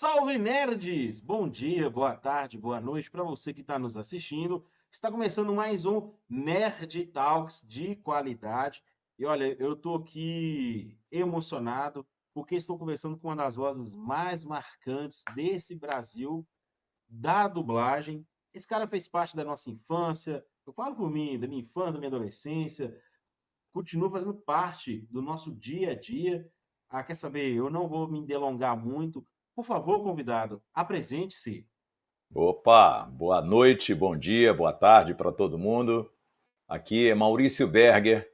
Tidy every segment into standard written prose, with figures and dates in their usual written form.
Salve nerds! Bom dia, boa tarde, boa noite para você que está nos assistindo. Está começando mais um Nerd Talks de qualidade. E olha, eu estou aqui emocionado porque estou conversando com uma das vozes mais marcantes desse Brasil, da dublagem. Esse cara fez parte da nossa infância. Eu falo por mim, da minha infância, da minha adolescência, continua fazendo parte do nosso dia a dia. Ah, quer saber? Eu não vou me delongar muito. Por favor, convidado, apresente-se. Opa, boa noite, bom dia, boa tarde para todo mundo. Aqui é Maurício Berger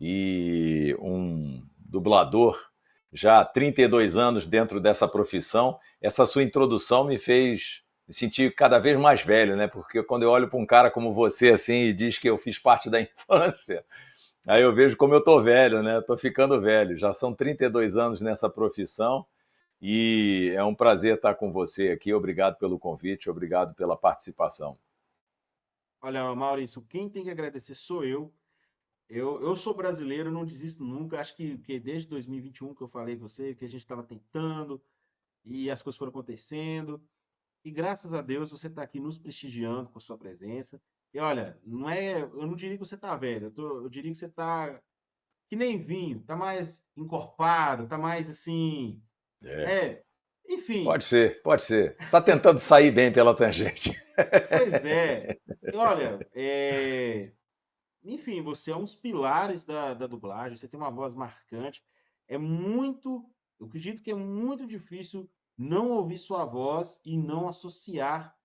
e um dublador já há 32 anos dentro dessa profissão. Essa sua introdução me fez me sentir cada vez mais velho, né? Porque quando eu olho para um cara como você assim e diz que eu fiz parte da infância, aí eu vejo como eu tô velho, né? Tô ficando velho. Já são 32 anos nessa profissão e é um prazer estar com você aqui. Obrigado pelo convite, obrigado pela participação. Olha, Maurício, quem tem que agradecer sou eu. Eu sou brasileiro, não desisto nunca. Acho que desde 2021 que eu falei com você, que a gente estava tentando e as coisas foram acontecendo. E graças a Deus você está aqui nos prestigiando com a sua presença. E olha, eu não diria que você está velho, eu diria que você está que nem vinho, tá mais encorpado, tá mais assim. É, É, enfim, pode ser, pode ser. Tá tentando sair bem pela tangente. pois é. E olha, enfim, você é um dos pilares da dublagem, você tem uma voz marcante. É muito, eu acredito que é muito difícil não ouvir sua voz e não associar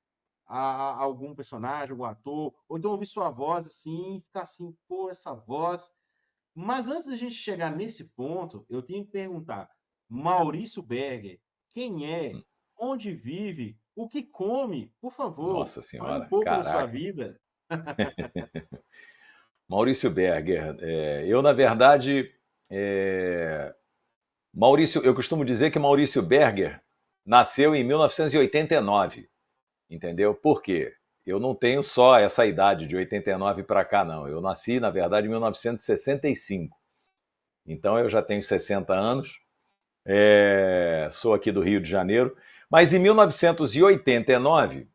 a algum personagem, algum ator, ou então ouvir sua voz assim e ficar assim, pô, essa voz. Mas antes da gente chegar nesse ponto, eu tenho que perguntar: Maurício Berger, quem é? Onde vive? O que come? Por favor, Nossa fale um senhora, pouco da sua caraca. vida. Maurício Berger, eu na verdade, é, Maurício, eu costumo dizer que Maurício Berger nasceu em 1989, entendeu? Por quê? Eu não tenho só essa idade de 89 para cá, não. Eu nasci, na verdade, em 1965. Então eu já tenho 60 anos. Sou aqui do Rio de Janeiro, mas em 1989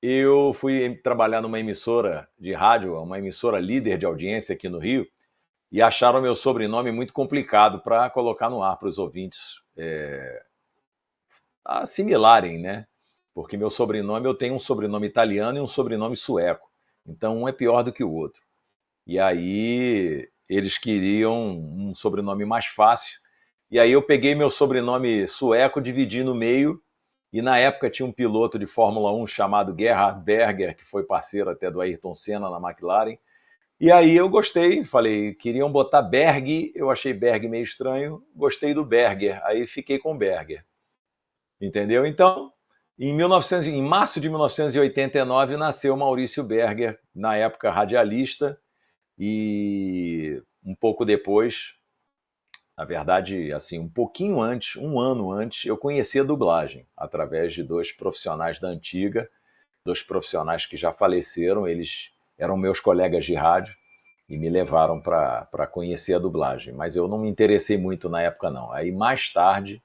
eu fui trabalhar numa emissora de rádio, uma emissora líder de audiência aqui no Rio, e acharam meu sobrenome muito complicado para colocar no ar para os ouvintes assimilarem, né? Porque meu sobrenome, eu tenho um sobrenome italiano e um sobrenome sueco, então um é pior do que o outro. E aí eles queriam um sobrenome mais fácil. E aí eu peguei meu sobrenome sueco, dividi no meio, e na época tinha um piloto de Fórmula 1 chamado Gerhard Berger, que foi parceiro até do Ayrton Senna na McLaren. E aí eu gostei, falei, queriam botar Berg, eu achei Berg meio estranho, gostei do Berger, aí fiquei com Berger, entendeu? Então, em março de 1989 nasceu Maurício Berger, na época radialista, e um pouco depois, na verdade, assim, um pouquinho antes, um ano antes, eu conheci a dublagem através de dois profissionais da antiga, dois profissionais que já faleceram, eles eram meus colegas de rádio e me levaram para conhecer a dublagem, mas eu não me interessei muito na época não. Aí mais tarde,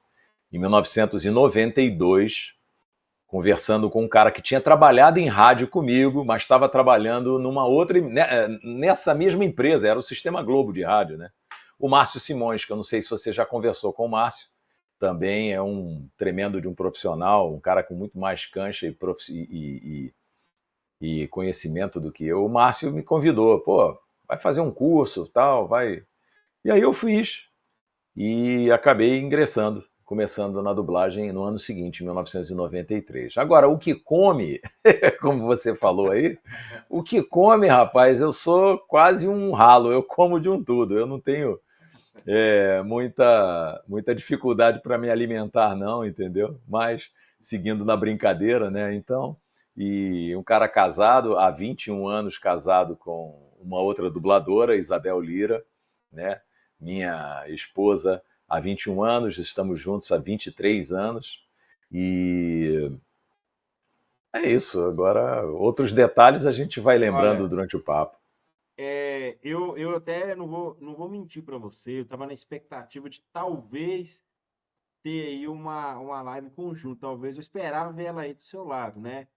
em 1992, conversando com um cara que tinha trabalhado em rádio comigo, mas estava trabalhando numa outra, nessa mesma empresa, era o Sistema Globo de rádio, né? O Márcio Simões, que eu não sei se você já conversou com o Márcio, também é um tremendo de um profissional, um cara com muito mais cancha e conhecimento do que eu. O Márcio me convidou, pô, vai fazer um curso, tal, vai. E aí eu fiz e acabei ingressando, começando na dublagem no ano seguinte, 1993. Agora, o que come, como você falou aí, o que come, rapaz, eu sou quase um ralo, eu como de um tudo, eu não tenho muita dificuldade para me alimentar, não, entendeu? Mas seguindo na brincadeira, né? Então, e um cara casado, há 21 anos casado com uma outra dubladora, Isabel Lira, né? Minha esposa há 21 anos, estamos juntos há 23 anos. E é isso. Agora, outros detalhes a gente vai lembrando Olha, durante o papo. eu até não vou mentir para você, eu estava na expectativa de talvez ter aí uma live conjunta. Talvez eu esperava ver ela aí do seu lado, né?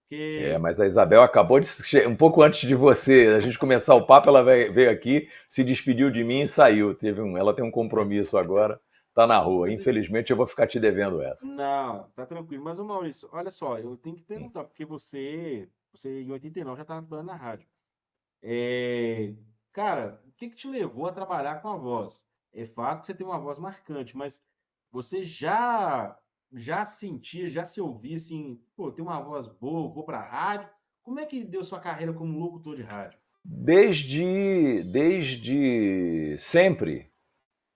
Porque Mas a Isabel acabou um pouco antes de você, a gente começar o papo, ela veio aqui, se despediu de mim e saiu. Ela tem um compromisso agora, tá na rua. Mas, Infelizmente eu vou ficar te devendo essa. não, tá tranquilo. Mas, ô Maurício, olha só, eu tenho que perguntar, porque você em 89 já estava trabalhando na rádio. É, cara, o que que te levou a trabalhar com a voz? É fato que você tem uma voz marcante, mas você já sentia, já se ouvia assim, pô, tem uma voz boa, vou pra rádio. Como é que deu sua carreira como locutor de rádio? Desde sempre,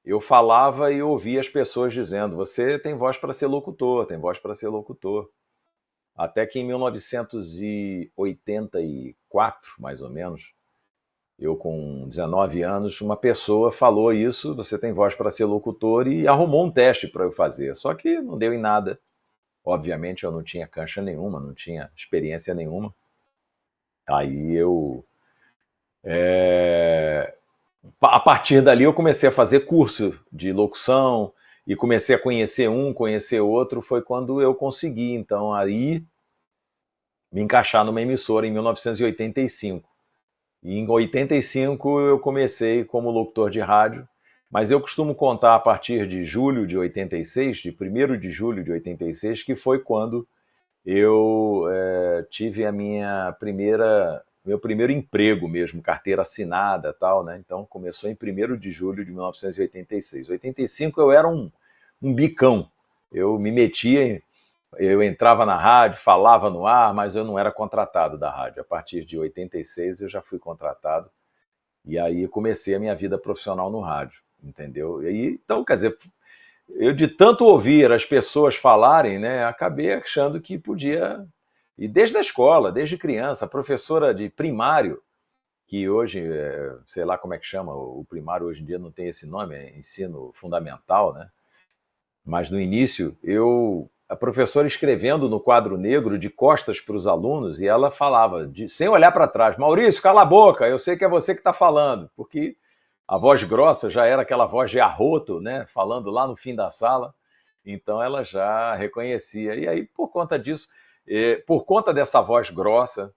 eu falava e ouvia as pessoas dizendo: você tem voz para ser locutor, tem voz para ser locutor. Até que em 1984, mais ou menos, eu com 19 anos, uma pessoa falou isso: você tem voz para ser locutor, e arrumou um teste para eu fazer. Só que não deu em nada. Obviamente eu não tinha cancha nenhuma, não tinha experiência nenhuma. Aí eu. A partir dali eu comecei a fazer curso de locução e comecei a conhecer um, conhecer outro. Foi quando eu consegui, então, aí me encaixar numa emissora em 1985. E em 85 eu comecei como locutor de rádio, mas eu costumo contar a partir de julho de 86, de 1º de julho de 86, que foi quando eu tive meu primeiro emprego mesmo, carteira assinada, tal, né? Então começou em 1º de julho de 1986. Em 85 eu era um bicão. Eu me metia, eu entrava na rádio, falava no ar, mas eu não era contratado da rádio. A partir de 86 eu já fui contratado e aí comecei a minha vida profissional no rádio, entendeu? E aí, então, quer dizer, eu de tanto ouvir as pessoas falarem, né, acabei achando que podia. E desde a escola, desde criança, a professora de primário, que hoje, sei lá como é que chama, o primário hoje em dia não tem esse nome, é ensino fundamental, né? Mas no início, a professora escrevendo no quadro negro de costas para os alunos, e ela falava, sem olhar para trás: Maurício, cala a boca, eu sei que é você que está falando, porque a voz grossa já era aquela voz de arroto, né, falando lá no fim da sala, então ela já reconhecia. E aí, por conta disso, por conta dessa voz grossa,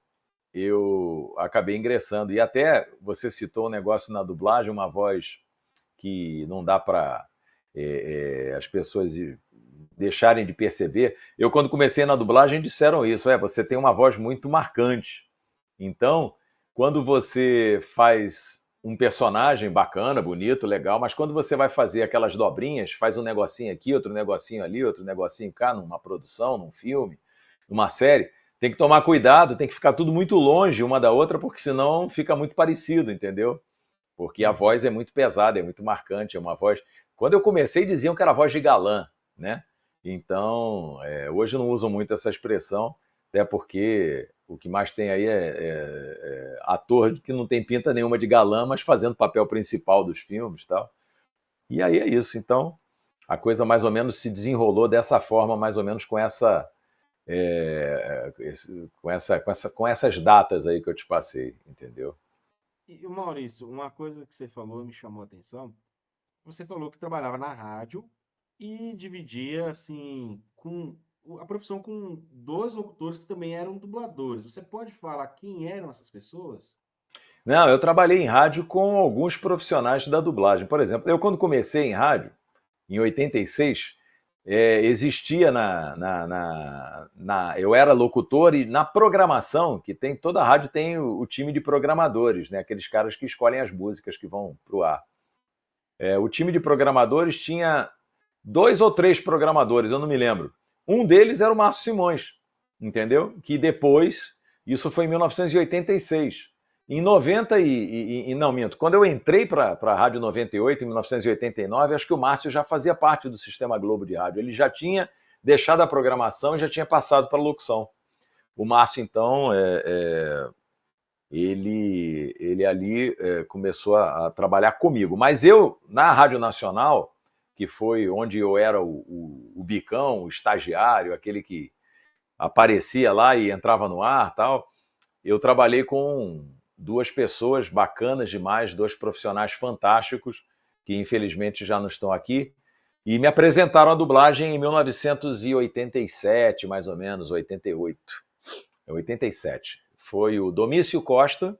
eu acabei ingressando. E até você citou um negócio na dublagem, uma voz que não dá para as pessoas deixarem de perceber. Eu, quando comecei na dublagem, disseram isso: você tem uma voz muito marcante. Então, quando você faz um personagem bacana, bonito, legal, mas quando você vai fazer aquelas dobrinhas, faz um negocinho aqui, outro negocinho ali, outro negocinho cá, numa produção, num filme, numa série, tem que tomar cuidado, tem que ficar tudo muito longe uma da outra, porque senão fica muito parecido, entendeu? Porque a Uhum. voz é muito pesada, é muito marcante, é uma voz. Quando eu comecei, diziam que era voz de galã, né? Então, hoje não usam muito essa expressão, até porque o que mais tem aí é ator que não tem pinta nenhuma de galã, mas fazendo o papel principal dos filmes e tal. E aí é isso. Então, a coisa mais ou menos se desenrolou dessa forma, mais ou menos com essas datas aí que eu te passei, entendeu? E, Maurício, uma coisa que você falou me chamou a atenção. Você falou que trabalhava na rádio e dividia assim com a profissão com dois locutores que também eram dubladores. Você pode falar quem eram essas pessoas? Não, eu trabalhei em rádio com alguns profissionais da dublagem. Por exemplo, eu quando comecei em rádio, em 86, existia eu era locutor e na programação, que tem, toda rádio tem o time de programadores, né? Aqueles caras que escolhem as músicas que vão para o ar. O time de programadores tinha 2 ou 3 programadores, eu não me lembro. Um deles era o Márcio Simões, entendeu? Que depois, isso foi em 1986. Em 90 não, minto, quando eu entrei para a Rádio 98, em 1989, acho que o Márcio já fazia parte do Sistema Globo de rádio. Ele já tinha deixado a programação e já tinha passado para a locução. O Márcio, então, ele ali começou a trabalhar comigo. Mas eu, na Rádio Nacional, que foi onde eu era o bicão, o estagiário, aquele que aparecia lá e entrava no ar, tal, eu trabalhei com 2 pessoas bacanas demais, 2 profissionais fantásticos, que infelizmente já não estão aqui, E me apresentaram a dublagem em 1987, mais ou menos, 88. 87. Foi o Domício Costa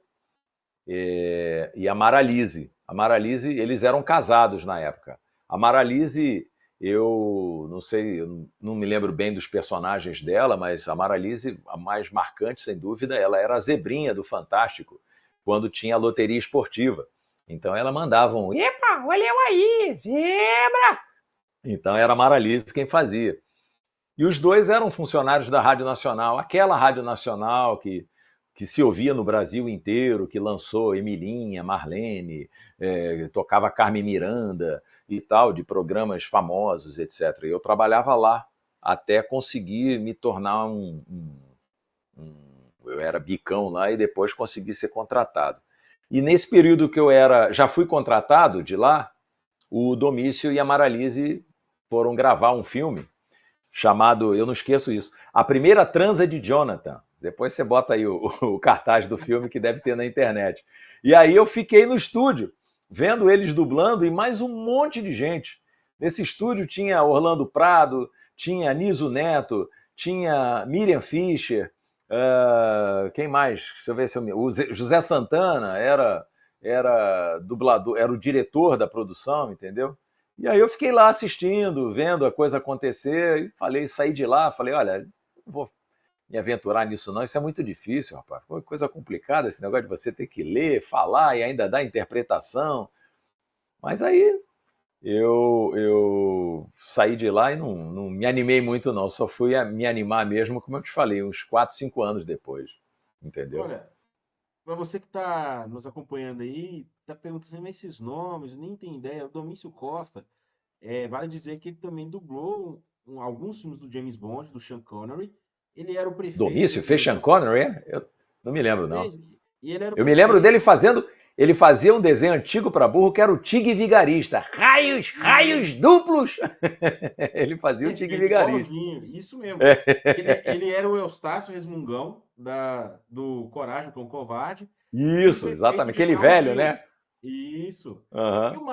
e a Maralise. A Maralise, eles eram casados na época. A Maralise, eu não sei, eu não me lembro bem dos personagens dela, mas a Maralise, a mais marcante, sem dúvida, ela era a zebrinha do Fantástico, quando tinha a loteria esportiva. Então ela mandava um, epa, olha eu aí, zebra! Então era a Maralise quem fazia. E os dois eram funcionários da Rádio Nacional, aquela Rádio Nacional que se ouvia no Brasil inteiro, que lançou Emilinha, Marlene, tocava Carmen Miranda e tal, de programas famosos, etc. Eu trabalhava lá até conseguir me tornar eu era bicão lá e depois consegui ser contratado. E nesse período que eu já fui contratado de lá, o Domício e a Maralise foram gravar um filme chamado, eu não esqueço isso, A Primeira Transa de Jonathan. Depois você bota aí o cartaz do filme que deve ter na internet. E aí eu fiquei no estúdio, vendo eles dublando e mais um monte de gente. Nesse estúdio tinha Orlando Prado, tinha Niso Neto, tinha Miriam Fischer, quem mais? Deixa eu ver se eu me... O José Santana era dublador, era o diretor da produção, entendeu? E aí eu fiquei lá assistindo, vendo a coisa acontecer, e saí de lá, falei, olha, não vou me aventurar nisso não, isso é muito difícil, rapaz. Foi coisa complicada esse negócio de você ter que ler, falar e ainda dar interpretação. Mas aí eu saí de lá e não me animei muito não, só fui me animar mesmo, como eu te falei, uns 4, 5 anos depois, entendeu? Olha, para você que está nos acompanhando aí, está perguntando assim, mas esses nomes, nem tem ideia. O Domício Costa, vale dizer que ele também dublou alguns filmes do James Bond, do Sean Connery. Ele era o prefeito Domício, fez Sean do... Connery, é? Eu não me lembro não. Fez, e ele era o Eu me lembro prefeito. dele fazendo. Ele fazia um desenho antigo para burro que era o Tigre Vigarista. Raios, raios E duplos! Ele fazia o Tigre perfeito, Vigarista. igualzinho, isso mesmo. É. Ele era o Eustácio Resmungão do Coragem, o Cão Covarde, e o Isso, prefeito exatamente. de Aquele velho, Townsville. né? Isso. E Uhum. o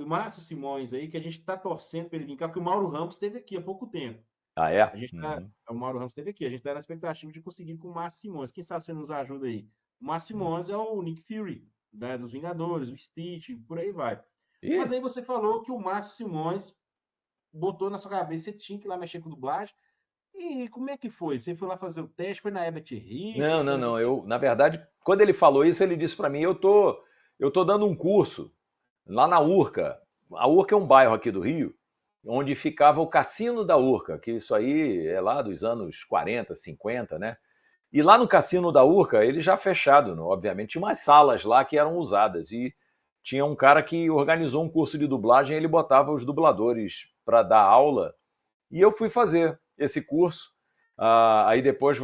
Márcio Simões aí, que a gente está torcendo para ele vir cá, porque o Mauro Ramos esteve aqui há pouco tempo. Ah, é? Uhum. O Mauro Ramos esteve aqui, a gente está na expectativa de conseguir com o Márcio Simões. Quem sabe você nos ajuda aí? O Márcio Simões é o Nick Fury, né, dos Vingadores, o Stitch, por aí vai. Mas Ih, aí você falou que o Márcio Simões botou na sua cabeça, você tinha que ir lá mexer com dublagem. E como é que foi? Você foi lá fazer o teste? Foi na Herbert não, Richards? não, Foi não. Na verdade, quando ele falou isso, ele disse para mim: eu tô dando um curso lá na Urca. A Urca é um bairro aqui do Rio, onde ficava o Cassino da Urca, que isso aí é lá dos anos 40, 50, né? E lá no Cassino da Urca, ele já fechado, né? Obviamente, tinha umas salas lá que eram usadas. E tinha um cara que organizou um curso de dublagem, ele botava os dubladores para dar aula. E eu fui fazer esse curso. Aí depois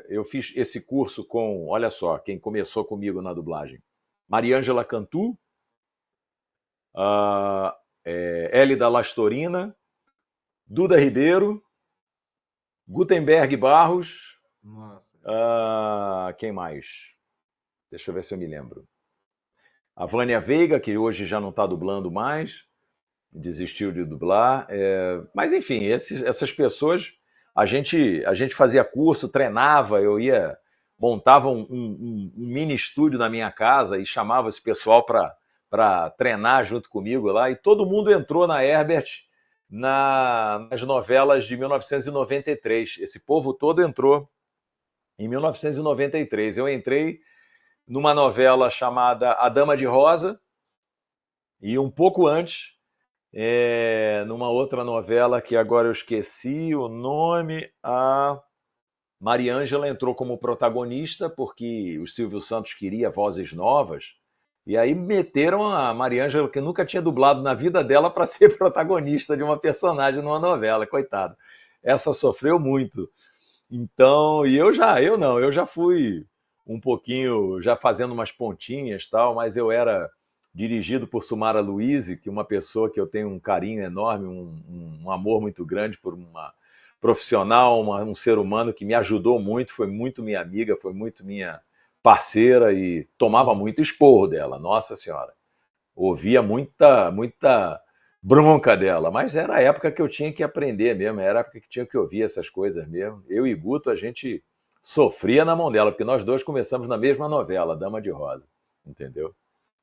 eu fiz esse curso com, olha só, quem começou comigo na dublagem. Mariângela Cantu, Hélida Lastorina, Duda Ribeiro, Gutenberg Barros, Nossa. quem mais? Deixa eu ver se eu me lembro. A Vânia Veiga, que hoje já não está dublando mais, desistiu de dublar. Mas, enfim, essas pessoas, a gente fazia curso, treinava, montava um mini estúdio na minha casa e chamava esse pessoal para treinar junto comigo lá. E todo mundo entrou na Herbert nas novelas de 1993. Esse povo todo entrou em 1993. Eu entrei numa novela chamada A Dama de Rosa, e um pouco antes, numa outra novela que agora eu esqueci o nome, a Mariângela entrou como protagonista, porque o Silvio Santos queria vozes novas, e aí meteram a Mariângela, que nunca tinha dublado na vida dela, para ser protagonista de uma personagem numa novela, coitada. Essa sofreu muito. Então, e eu já fui um pouquinho, já fazendo umas pontinhas e tal, mas eu era dirigido por Sumara Luiz, que é uma pessoa que eu tenho um carinho enorme, um amor muito grande por uma profissional, um ser humano que me ajudou muito, foi muito minha amiga, foi muito minha parceira e tomava Sim. muito esporro dela, nossa senhora. Ouvia muita, muita. bronca dela, mas era a época que eu tinha que aprender mesmo, era a época que tinha que ouvir essas coisas mesmo. Eu e Guto, a gente sofria na mão dela, porque nós dois começamos na mesma novela, Dama de Rosa, entendeu?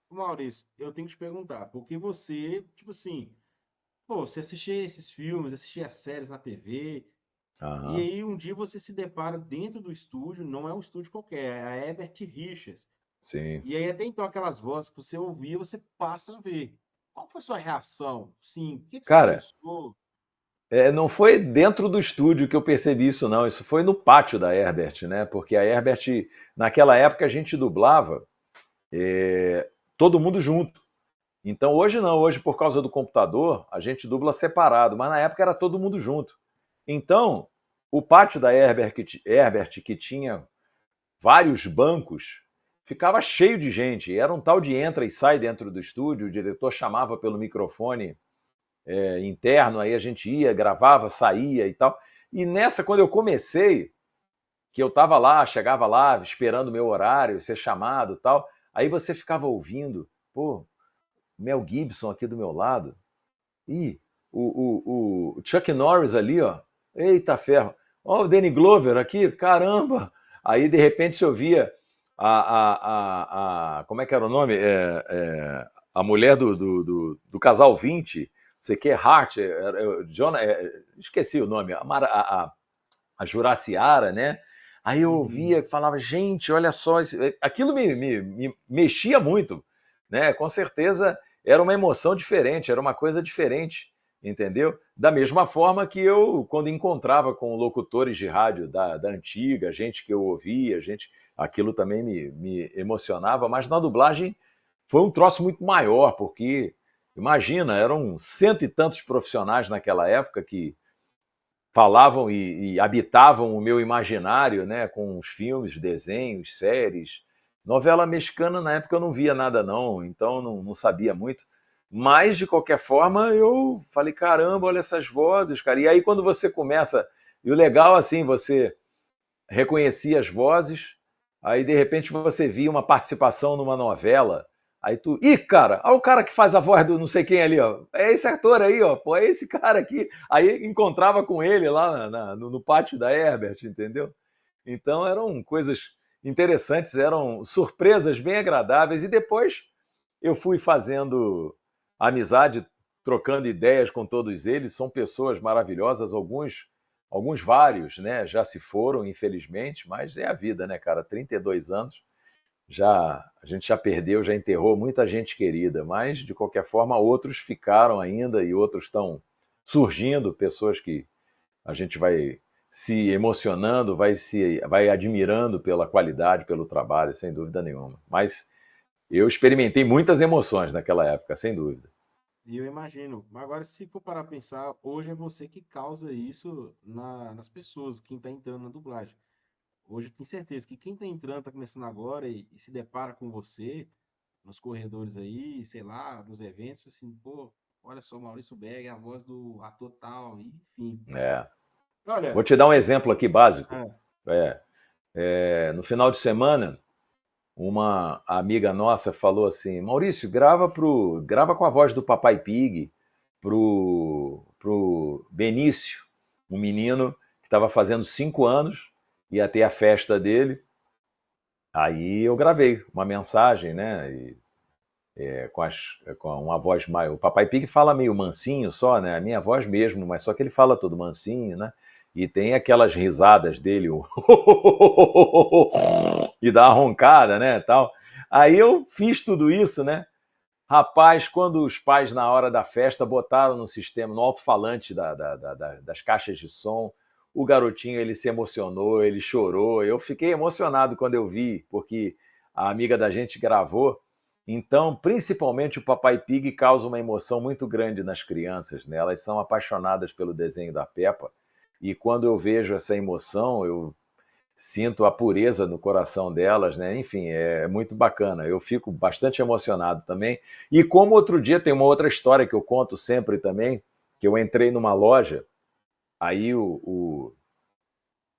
Maurício, eu tenho que te perguntar, porque você, tipo assim, pô, você assistia esses filmes, assistia as séries na TV, e Aham, aí um dia você se depara dentro do estúdio, não é um estúdio qualquer, é a Herbert Richards. sim. E aí até então aquelas vozes que você ouvia, você passa a ver. Qual foi a sua reação? Sim, o que que você Cara, pensou? não foi dentro do estúdio que eu percebi isso, não. Isso foi no pátio da Herbert, né? Porque a Herbert, naquela época, a gente dublava todo mundo junto. Então hoje não, hoje por causa do computador, a gente dubla separado, mas na época era todo mundo junto. Então, o pátio da Herbert que tinha vários bancos, ficava cheio de gente. Era um tal de entra e sai dentro do estúdio, o diretor chamava pelo microfone interno, aí a gente ia, gravava, saía e tal. E nessa, quando eu comecei, que eu estava lá, chegava lá, esperando o meu horário, ser chamado e tal, aí você ficava ouvindo, pô, Mel Gibson aqui do meu lado, ih, o Chuck Norris ali, ó, eita ferro, ó, o Danny Glover aqui, caramba. Aí de repente se ouvia como é que era o nome? A mulher do casal 20, não sei o que, Hart, esqueci o nome, a Juraciara, né? Aí eu Uhum. ouvia e falava, gente, olha só, aquilo me mexia muito, né? Com certeza era uma emoção diferente, era uma coisa diferente, entendeu? Da mesma forma que eu, quando encontrava com locutores de rádio da antiga, gente que eu ouvia, gente, aquilo também me emocionava, mas na dublagem foi um troço muito maior, porque, imagina, eram cento e tantos profissionais naquela época que falavam e habitavam o meu imaginário, né, com os filmes, desenhos, séries. Novela mexicana, na época, eu não via nada, não, então não sabia muito. Mas, de qualquer forma, eu falei: caramba, olha essas vozes, cara. E aí, quando você começa. E o legal, assim, você reconhecia as vozes, aí de repente você via uma participação numa novela, aí tu, ih, cara, olha o cara que faz a voz do não sei quem ali, ó, é esse ator aí, ó, pô, é esse cara aqui, aí encontrava com ele lá no pátio da Herbert, entendeu? Então eram coisas interessantes, eram surpresas bem agradáveis, e depois eu fui fazendo amizade, trocando ideias com todos eles, são pessoas maravilhosas, alguns vários, né, já se foram, infelizmente, mas é a vida, né, cara? 32 anos, já a gente já perdeu, já enterrou muita gente querida, mas de qualquer forma outros ficaram ainda e outros estão surgindo, pessoas que a gente vai se emocionando, vai admirando pela qualidade, pelo trabalho, sem dúvida nenhuma. Mas eu experimentei muitas emoções naquela época, sem dúvida. E eu imagino. Mas agora, se for parar pra pensar, hoje é você que causa isso nas pessoas, quem tá entrando na dublagem. Hoje eu tenho certeza que quem tá entrando, tá começando agora e se depara com você nos corredores aí, sei lá, nos eventos, assim, pô, olha só, Maurício Berg, é a voz do ator tal, enfim. É. Vou Olha, te dar um exemplo aqui básico. ah, É, no final de semana, uma amiga nossa falou assim: Maurício, grava com a voz do Papai Pig pro Benício, um menino que estava fazendo 5 anos, ia ter a festa dele. Aí eu gravei uma mensagem, né? Com uma voz mais. O Papai Pig fala meio mansinho só, né? A minha voz mesmo, mas só que ele fala todo mansinho, né? E tem aquelas risadas dele, e dá uma roncada, né? Tal. Aí eu fiz tudo isso, né? Rapaz, quando os pais, na hora da festa, botaram no sistema, no alto-falante das caixas de som, o garotinho ele se emocionou, ele chorou. Eu fiquei emocionado quando eu vi, porque a amiga da gente gravou. Então, principalmente o Papai Pig causa uma emoção muito grande nas crianças, né? Elas são apaixonadas pelo desenho da Peppa. E quando eu vejo essa emoção, eu sinto a pureza no coração delas, né? Enfim, é muito bacana. Eu fico bastante emocionado também. E como outro dia tem uma outra história que eu conto sempre também, que eu entrei numa loja, aí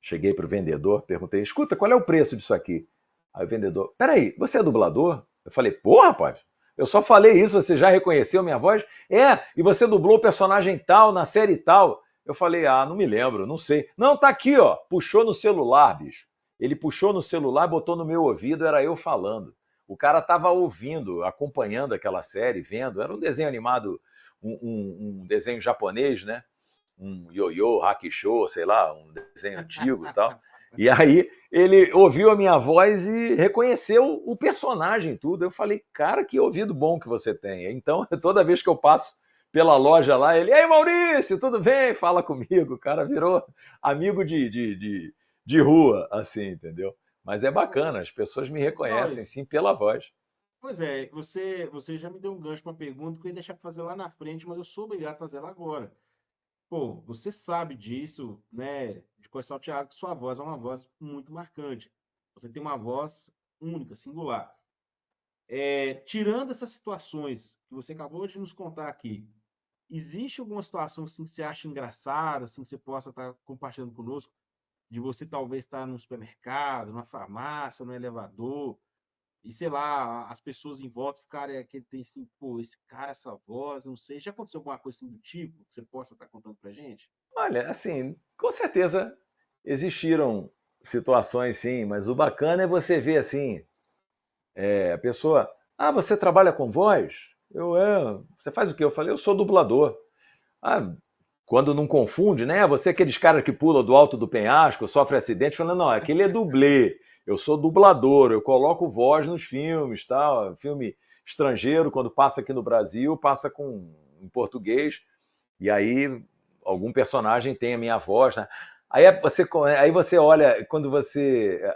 cheguei para o vendedor, perguntei: escuta, qual é o preço disso aqui? Aí o vendedor: peraí, você é dublador? Eu falei: pô, rapaz, Eu só falei isso, você já reconheceu minha voz? É, e você dublou o personagem tal, na série tal. Eu falei, ah, não me lembro, não sei. Não, tá aqui, ó. Puxou no celular, bicho. Ele puxou no celular, botou no meu ouvido, era eu falando. O cara tava ouvindo, acompanhando aquela série, vendo. Era um desenho animado, um desenho japonês, né? Um Yo-Yo, Hakusho, sei lá, um desenho antigo e tal. E aí ele ouviu a minha voz e reconheceu o personagem tudo. Eu falei, cara, que ouvido bom que você tem. Então, toda vez que eu passo pela loja lá, ele, ei Maurício, tudo bem? Fala comigo. O cara virou amigo de rua, assim, entendeu? Mas é bacana, as pessoas me reconhecem Maurício, sim pela voz. pois é, você já me deu um gancho para uma pergunta que eu ia deixar para fazer lá na frente, mas eu sou obrigado a fazer ela agora. Pô, você sabe disso, né? De conversar o Thiago, que sua voz é uma voz muito marcante. Você tem uma voz única, singular. Tirando essas situações que você acabou de nos contar aqui, existe alguma situação assim, que você acha engraçada, assim, que você possa estar compartilhando conosco, de você talvez estar num supermercado, numa farmácia, no elevador, e sei lá, as pessoas em volta ficarem aquele tem assim, pô, esse cara, essa voz, não sei. Já aconteceu alguma coisa assim do tipo que você possa estar contando pra gente? Olha, assim, com certeza existiram situações sim, mas o bacana é você ver assim, a pessoa, ah, você trabalha com voz? Você faz o quê? Eu falei, eu sou dublador. Ah, quando não confunde, né? Você é aqueles caras que pula do alto do penhasco, sofre acidente, falando, não, aquele é dublê. Eu sou dublador, eu coloco voz nos filmes, tal. Filme estrangeiro, quando passa aqui no Brasil, passa em português, e aí algum personagem tem a minha voz, né? Aí você olha, quando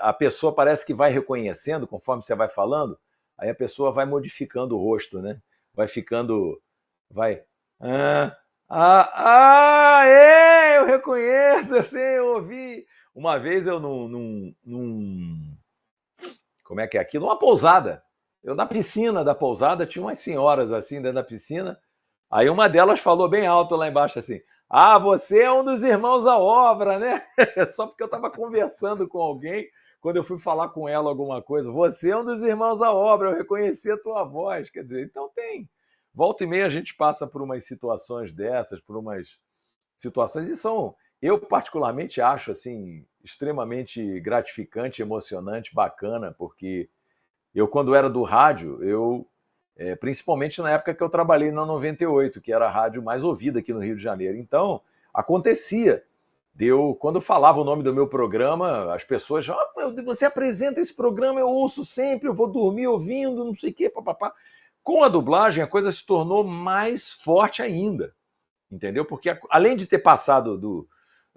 a pessoa parece que vai reconhecendo, conforme você vai falando, aí a pessoa vai modificando o rosto, né? Vai ficando, vai, ah, eu reconheço, eu sei, eu ouvi. Uma vez eu como é que é aquilo? Uma pousada. Eu na piscina da pousada tinha umas senhoras assim dentro da piscina. Aí uma delas falou bem alto lá embaixo assim: Ah, você é um dos irmãos à obra, né? Só porque eu estava conversando com alguém, quando eu fui falar com ela alguma coisa, você é um dos irmãos à obra, eu reconheci a tua voz. Quer dizer, então tem. Volta e meia a gente passa por umas situações dessas, por umas situações, e são, eu particularmente acho assim, extremamente gratificante, emocionante, bacana, porque eu, quando era do rádio, principalmente na época que eu trabalhei na 98, que era a rádio mais ouvida aqui no Rio de Janeiro. Então, acontecia. Quando eu falava o nome do meu programa, as pessoas, você apresenta esse programa, eu ouço sempre, eu vou dormir ouvindo, não sei o quê, papapá. Com a dublagem, a coisa se tornou mais forte ainda, entendeu? Porque além de ter passado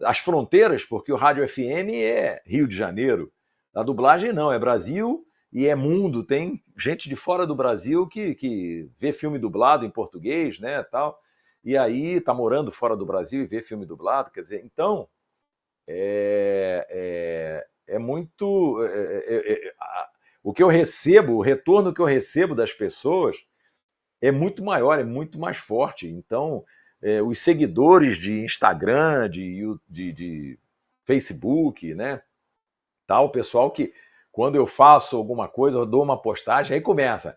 as fronteiras, porque o rádio FM é Rio de Janeiro, a dublagem não, é Brasil e é mundo. Tem gente de fora do Brasil que vê filme dublado em português, né, tal. E aí tá morando fora do Brasil e vê filme dublado, quer dizer, então é muito o que eu recebo, o retorno que eu recebo das pessoas é muito maior, é muito mais forte. Então, os seguidores de Instagram, de Facebook, né? Tal, o pessoal que, quando eu faço alguma coisa, eu dou uma postagem, aí começa.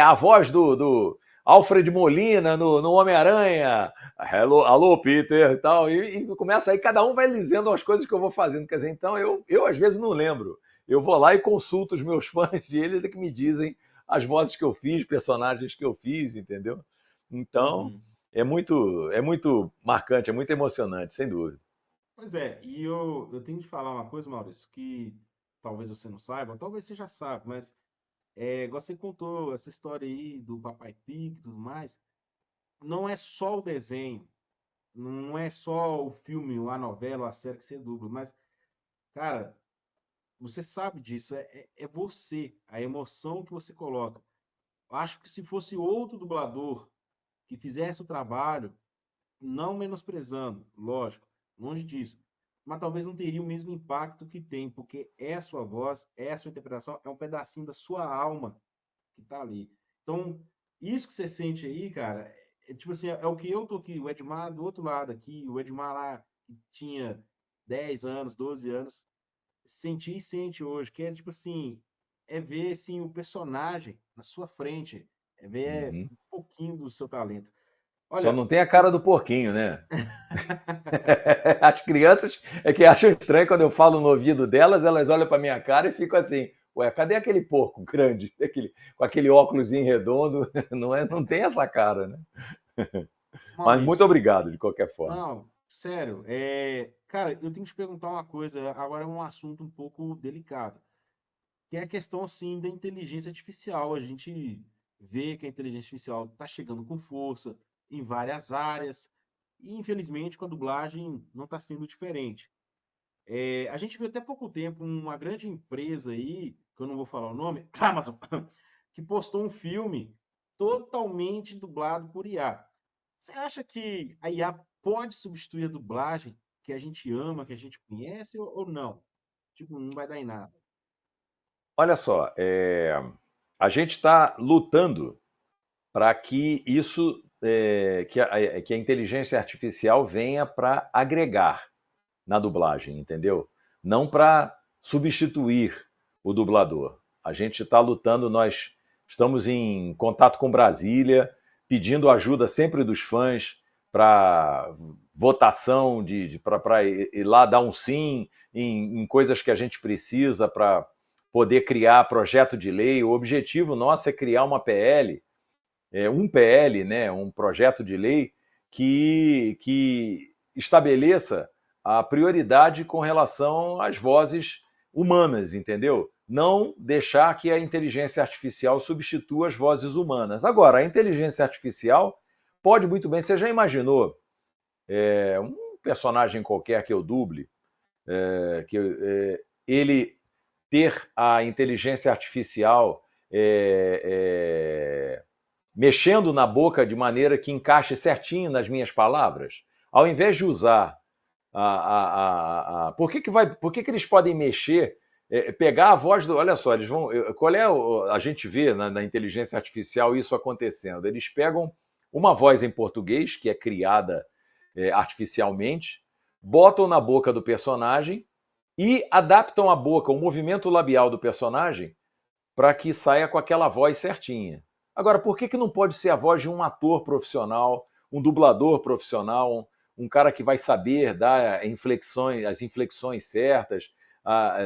A voz do Alfred Molina no Homem-Aranha. Hello, alô, Peter, tal. E começa aí, cada um vai dizendo as coisas que eu vou fazendo. Quer dizer, então eu às vezes não lembro. Eu vou lá e consulto os meus fãs e eles é que me dizem as vozes que eu fiz, personagens que eu fiz, entendeu? Então, Uhum. é muito marcante, é muito emocionante, sem dúvida. Pois é, e eu tenho de falar uma coisa, Maurício, que talvez você não saiba, talvez você já sabe, mas igual você contou essa história aí do Papai Pig e tudo mais, não é só o desenho, não é só o filme, a novela, a série que você dubla, mas, cara, você sabe disso, é você, a emoção que você coloca. Eu acho que se fosse outro dublador que fizesse o trabalho, não menosprezando, lógico, longe disso, mas talvez não teria o mesmo impacto que tem, porque é a sua voz, é a sua interpretação, é um pedacinho da sua alma que tá ali. Então, isso que você sente aí, cara, tipo assim, é o que eu tô aqui, o Edmar do outro lado aqui, o Edmar lá que tinha 10 anos, 12 anos, senti e sente hoje, que é tipo assim, é ver assim o personagem na sua frente. ver Uhum. um pouquinho do seu talento. Só Olha, não tem a cara do porquinho, né? As crianças é que acham estranho quando eu falo no ouvido delas, elas olham para minha cara e ficam assim: ué, cadê aquele porco grande, com aquele óculos redondo? Não, não tem essa cara, né? Mas muito Maurício, obrigado, de qualquer forma. não, sério, cara, eu tenho que te perguntar uma coisa, agora é um assunto um pouco delicado, que é a questão, assim, da inteligência artificial. A gente vê que a inteligência artificial está chegando com força em várias áreas, e infelizmente com a dublagem não está sendo diferente. A gente viu até pouco tempo uma grande empresa aí, que eu não vou falar o nome, Amazon, que postou um filme totalmente dublado por IA. Você acha que a IA pode substituir a dublagem que a gente ama, que a gente conhece, ou não? Tipo, não vai dar em nada. Olha só, a gente está lutando para que isso, que a inteligência artificial venha para agregar na dublagem, entendeu? Não para substituir o dublador. A gente está lutando, nós estamos em contato com Brasília, pedindo ajuda sempre dos fãs para votação, para ir lá dar um sim em coisas que a gente precisa para poder criar projeto de lei. O objetivo nosso é criar uma PL, um PL, né, um projeto de lei que estabeleça a prioridade com relação às vozes humanas, entendeu? Não deixar que a inteligência artificial substitua as vozes humanas. Agora, a inteligência artificial pode muito bem, você já imaginou um personagem qualquer que eu duble, ele ter a inteligência artificial mexendo na boca de maneira que encaixe certinho nas minhas palavras, ao invés de usar por que eles podem mexer, pegar a voz do. Olha só, eles vão. Qual é a gente vê na inteligência artificial isso acontecendo? Eles pegam uma voz em português, que é criada artificialmente, botam na boca do personagem e adaptam a boca, o movimento labial do personagem, para que saia com aquela voz certinha. Agora, por que não pode ser a voz de um ator profissional, um dublador profissional, um cara que vai saber dar as inflexões certas,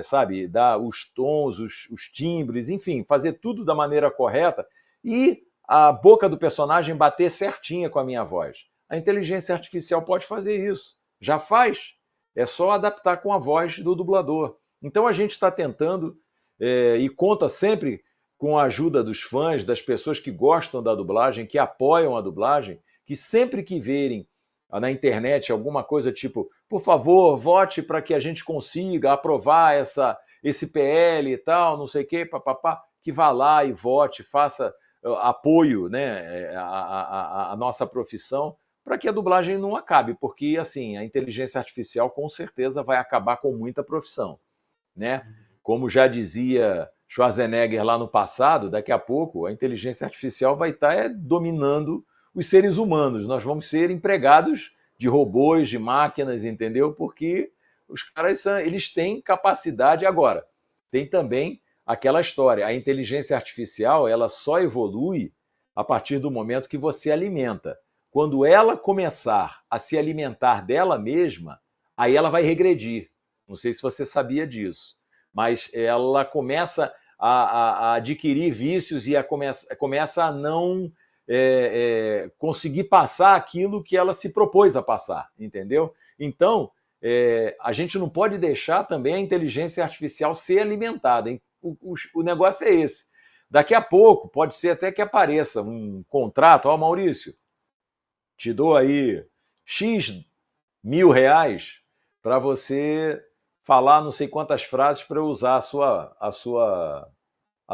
sabe, dar os tons, os timbres, enfim, fazer tudo da maneira correta e a boca do personagem bater certinha com a minha voz? A inteligência artificial pode fazer isso. Já faz. É só adaptar com a voz do dublador. Então a gente está tentando e conta sempre com a ajuda dos fãs, das pessoas que gostam da dublagem, que apoiam a dublagem, que sempre que verem na internet alguma coisa tipo, por favor, vote para que a gente consiga aprovar esse PL e tal, não sei o quê, papapá, que vá lá e vote, faça apoio, né, a nossa profissão, para que a dublagem não acabe, porque assim, a inteligência artificial com certeza vai acabar com muita profissão, né? Como já dizia Schwarzenegger lá no passado, daqui a pouco a inteligência artificial vai estar dominando os seres humanos. Nós vamos ser empregados de robôs, de máquinas, entendeu? Porque os caras eles têm capacidade agora. Tem também aquela história, a inteligência artificial, ela só evolui a partir do momento que você alimenta. Quando ela começar a se alimentar dela mesma, aí ela vai regredir. Não sei se você sabia disso, mas ela começa a adquirir vícios e começa a não conseguir passar aquilo que ela se propôs a passar, entendeu? Então, a gente não pode deixar também a inteligência artificial ser alimentada. Hein? O negócio é esse. Daqui a pouco, pode ser até que apareça um contrato, ó, Maurício, te dou aí X mil reais para você falar não sei quantas frases para eu usar a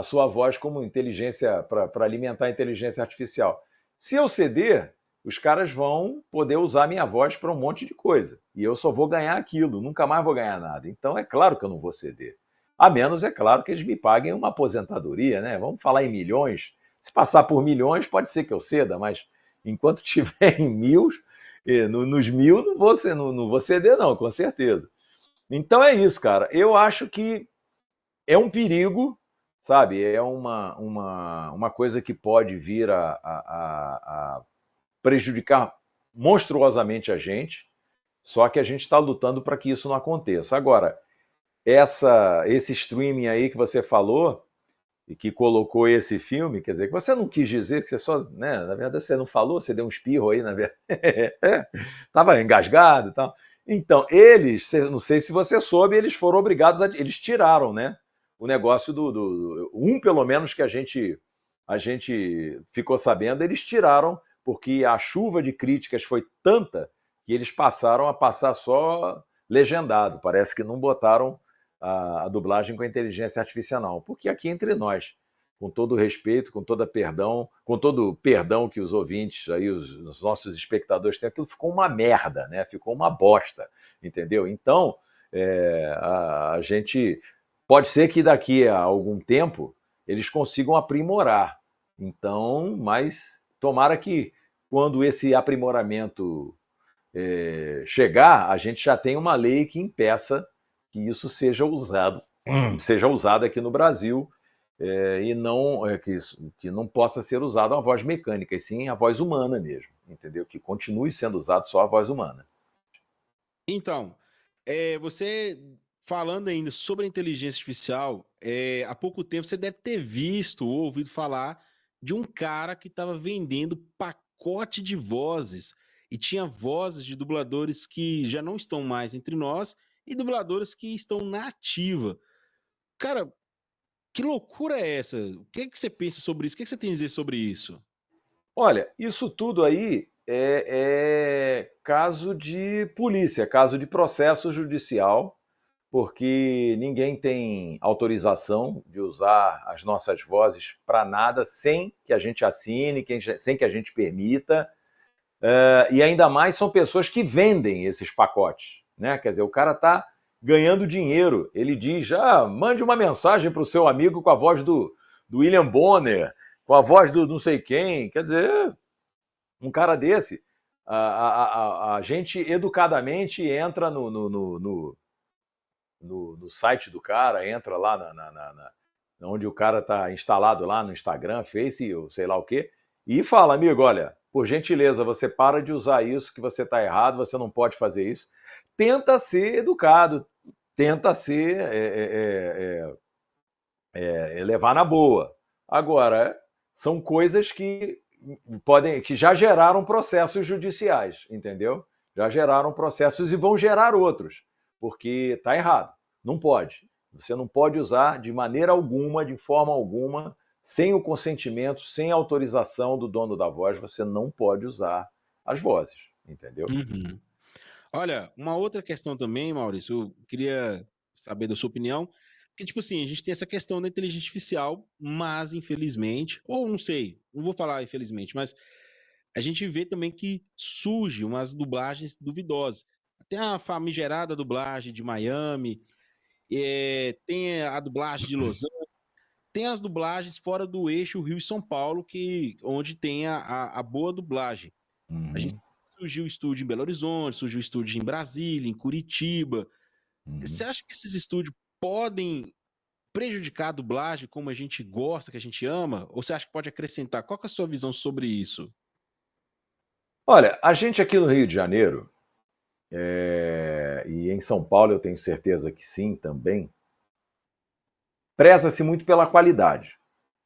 sua voz como inteligência, para alimentar a inteligência artificial. Se eu ceder, os caras vão poder usar a minha voz para um monte de coisa. E eu só vou ganhar aquilo, nunca mais vou ganhar nada. Então é claro que eu não vou ceder. A menos, é claro, que eles me paguem uma aposentadoria, né? Vamos falar em milhões. Se passar por milhões, pode ser que eu ceda, mas enquanto tiver em mil, nos mil não vou ceder, não, com certeza. Então é isso, cara. Eu acho que é um perigo, sabe? É uma coisa que pode vir a prejudicar monstruosamente a gente, só que a gente está lutando para que isso não aconteça. Agora, esse streaming aí que você falou e que colocou esse filme, quer dizer, que você não quis dizer, que você só, né, na verdade você não falou, você deu um espirro aí, na verdade, estava engasgado e tal. Então, eles, não sei se você soube, eles foram obrigados eles tiraram, né, o negócio pelo menos que a gente ficou sabendo, eles tiraram, porque a chuva de críticas foi tanta que eles passaram a passar só legendado, parece que não botaram a dublagem com a inteligência artificial, porque aqui entre nós, com todo o respeito, com todo o perdão que os ouvintes, aí, os nossos espectadores têm, aquilo ficou uma merda, né? Ficou uma bosta, entendeu? Então, a gente pode ser que daqui a algum tempo eles consigam aprimorar. Então, mas tomara que quando esse aprimoramento chegar, a gente já tem uma lei que impeça que isso seja usado aqui no Brasil, e não que não possa ser usado a voz mecânica, e sim a voz humana mesmo, entendeu? Que continue sendo usado só a voz humana. Então, você falando ainda sobre a inteligência artificial, há pouco tempo você deve ter visto ou ouvido falar de um cara que estava vendendo pacote de vozes e tinha vozes de dubladores que já não estão mais entre nós e dubladores que estão na ativa. Cara, que loucura é essa? O que é que você pensa sobre isso? O que é que você tem a dizer sobre isso? Olha, isso tudo aí é caso de polícia, caso de processo judicial, porque ninguém tem autorização de usar as nossas vozes para nada sem que a gente assine, sem que a gente permita. E ainda mais são pessoas que vendem esses pacotes, né? Quer dizer, o cara está ganhando dinheiro. Ele diz: mande uma mensagem para o seu amigo com a voz do William Bonner, com a voz do não sei quem. Quer dizer, um cara desse, a gente educadamente entra no site do cara, entra lá onde o cara está instalado lá no Instagram, Face, ou sei lá o quê, e fala, amigo, olha, por gentileza, você para de usar isso, que você está errado, você não pode fazer isso. Tenta ser educado, tenta ser levar na boa. Agora, são coisas que já geraram processos judiciais, entendeu? Já geraram processos e vão gerar outros, porque está errado. Não pode. Você não pode usar de maneira alguma, de forma alguma, sem o consentimento, sem a autorização do dono da voz, você não pode usar as vozes, entendeu? Uhum. Olha, uma outra questão também, Maurício, eu queria saber da sua opinião, porque, tipo assim, a gente tem essa questão da inteligência artificial, mas infelizmente, ou não sei, não vou falar infelizmente, mas a gente vê também que surge umas dublagens duvidosas. Tem a famigerada dublagem de Miami, tem a dublagem de Los Angeles, tem as dublagens fora do eixo Rio e São Paulo, onde tem a boa dublagem. A gente Uhum, surgiu estúdio em Belo Horizonte, surgiu estúdio em Brasília, em Curitiba. Você uhum. acha que esses estúdios podem prejudicar a dublagem como a gente gosta, que a gente ama? Ou você acha que pode acrescentar? Qual que é a sua visão sobre isso? Olha, a gente aqui no Rio de Janeiro, e em São Paulo eu tenho certeza que sim também, preza-se muito pela qualidade,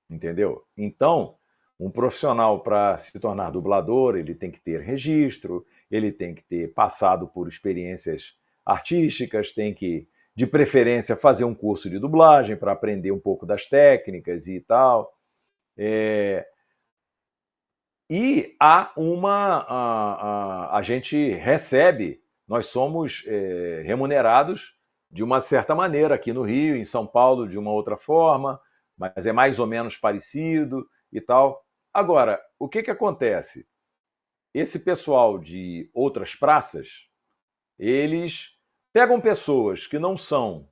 entendeu? Então, um profissional para se tornar dublador, ele tem que ter registro, ele tem que ter passado por experiências artísticas, tem que, de preferência, fazer um curso de dublagem para aprender um pouco das técnicas e tal. E há a gente recebe, nós somos remunerados de uma certa maneira, aqui no Rio, em São Paulo, de uma outra forma, mas é mais ou menos parecido e tal. Agora, o que acontece? Esse pessoal de outras praças, eles pegam pessoas que não são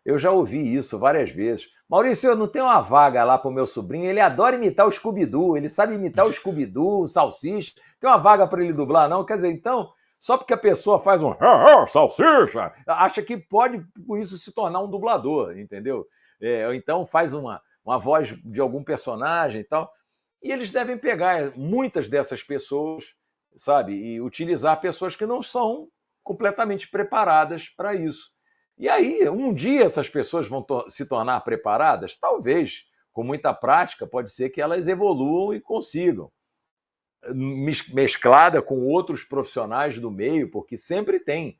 eu já ouvi isso várias vezes. Maurício, eu não tenho uma vaga lá para o meu sobrinho, ele adora imitar o Scooby-Doo, ele sabe imitar o Scooby-Doo, o Salsicha, tem uma vaga para ele dublar, não? Quer dizer, então, Só porque a pessoa faz um "Ah, ah, salsicha", acha que pode, com isso, se tornar um dublador, entendeu? Ou então faz uma voz de algum personagem e tal. E eles devem pegar muitas dessas pessoas, sabe, e utilizar pessoas que não são completamente preparadas para isso. E aí, um dia essas pessoas vão se tornar preparadas? Talvez, com muita prática, pode ser que elas evoluam e consigam mesclada com outros profissionais do meio, porque sempre tem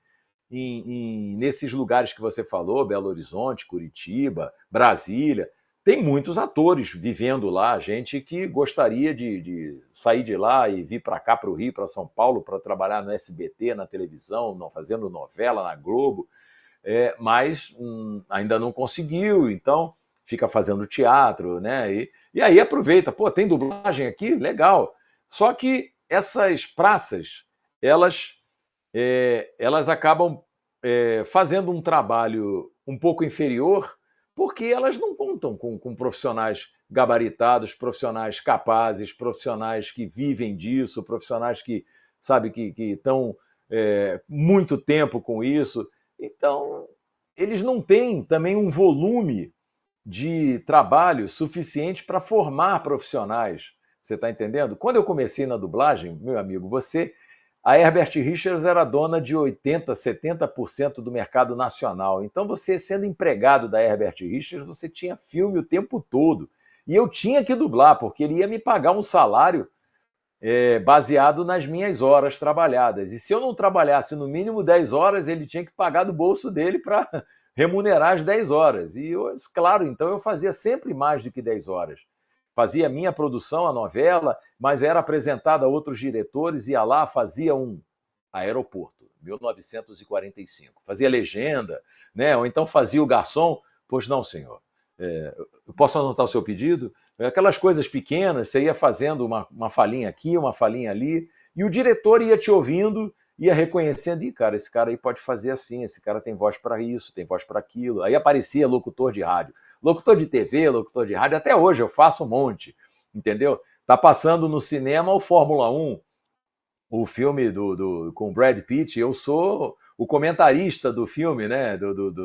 nesses lugares que você falou, Belo Horizonte, Curitiba, Brasília, tem muitos atores vivendo lá, gente que gostaria de sair de lá e vir para cá, para o Rio, para São Paulo, para trabalhar no SBT, na televisão, fazendo novela na Globo, mas ainda não conseguiu, então fica fazendo teatro, né? E aí aproveita, pô, tem dublagem aqui? Legal. Só que essas praças, elas acabam fazendo um trabalho um pouco inferior, porque elas não contam com profissionais gabaritados, profissionais capazes, profissionais que vivem disso, profissionais que, sabe, que estão muito tempo com isso. Então, eles não têm também um volume de trabalho suficiente para formar profissionais. Você está entendendo? Quando eu comecei na dublagem, meu amigo, a Herbert Richards era dona de 80%, 70% do mercado nacional. Então, você sendo empregado da Herbert Richards, você tinha filme o tempo todo. E eu tinha que dublar, porque ele ia me pagar um salário baseado nas minhas horas trabalhadas. E se eu não trabalhasse no mínimo 10 horas, ele tinha que pagar do bolso dele para remunerar as 10 horas. E, claro, então eu fazia sempre mais do que 10 horas. Fazia a minha produção, a novela, mas era apresentada a outros diretores, ia lá, fazia um Aeroporto, 1945. Fazia legenda, né? Ou então fazia o garçom. Pois não, senhor. Eu posso anotar o seu pedido? Aquelas coisas pequenas, você ia fazendo uma falinha aqui, uma falinha ali, e o diretor ia te ouvindo, ia reconhecendo, cara, esse cara aí pode fazer assim, esse cara tem voz para isso, tem voz para aquilo. Aí aparecia locutor de rádio, locutor de TV, locutor de rádio, até hoje eu faço um monte, entendeu? Tá passando no cinema o Fórmula 1, o filme com Brad Pitt, eu sou o comentarista do filme, né,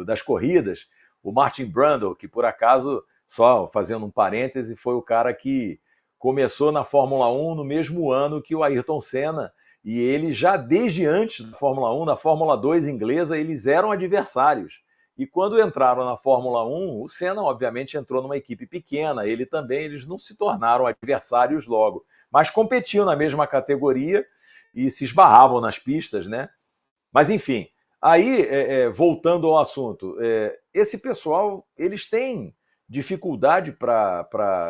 das corridas, o Martin Brundle, que por acaso, só fazendo um parêntese, foi o cara que começou na Fórmula 1 no mesmo ano que o Ayrton Senna, e ele já desde antes da Fórmula 1, na Fórmula 2 inglesa, eles eram adversários. E quando entraram na Fórmula 1, o Senna obviamente entrou numa equipe pequena, ele também, eles não se tornaram adversários logo, mas competiam na mesma categoria e se esbarravam nas pistas, né? Mas enfim, aí voltando ao assunto, esse pessoal eles têm dificuldade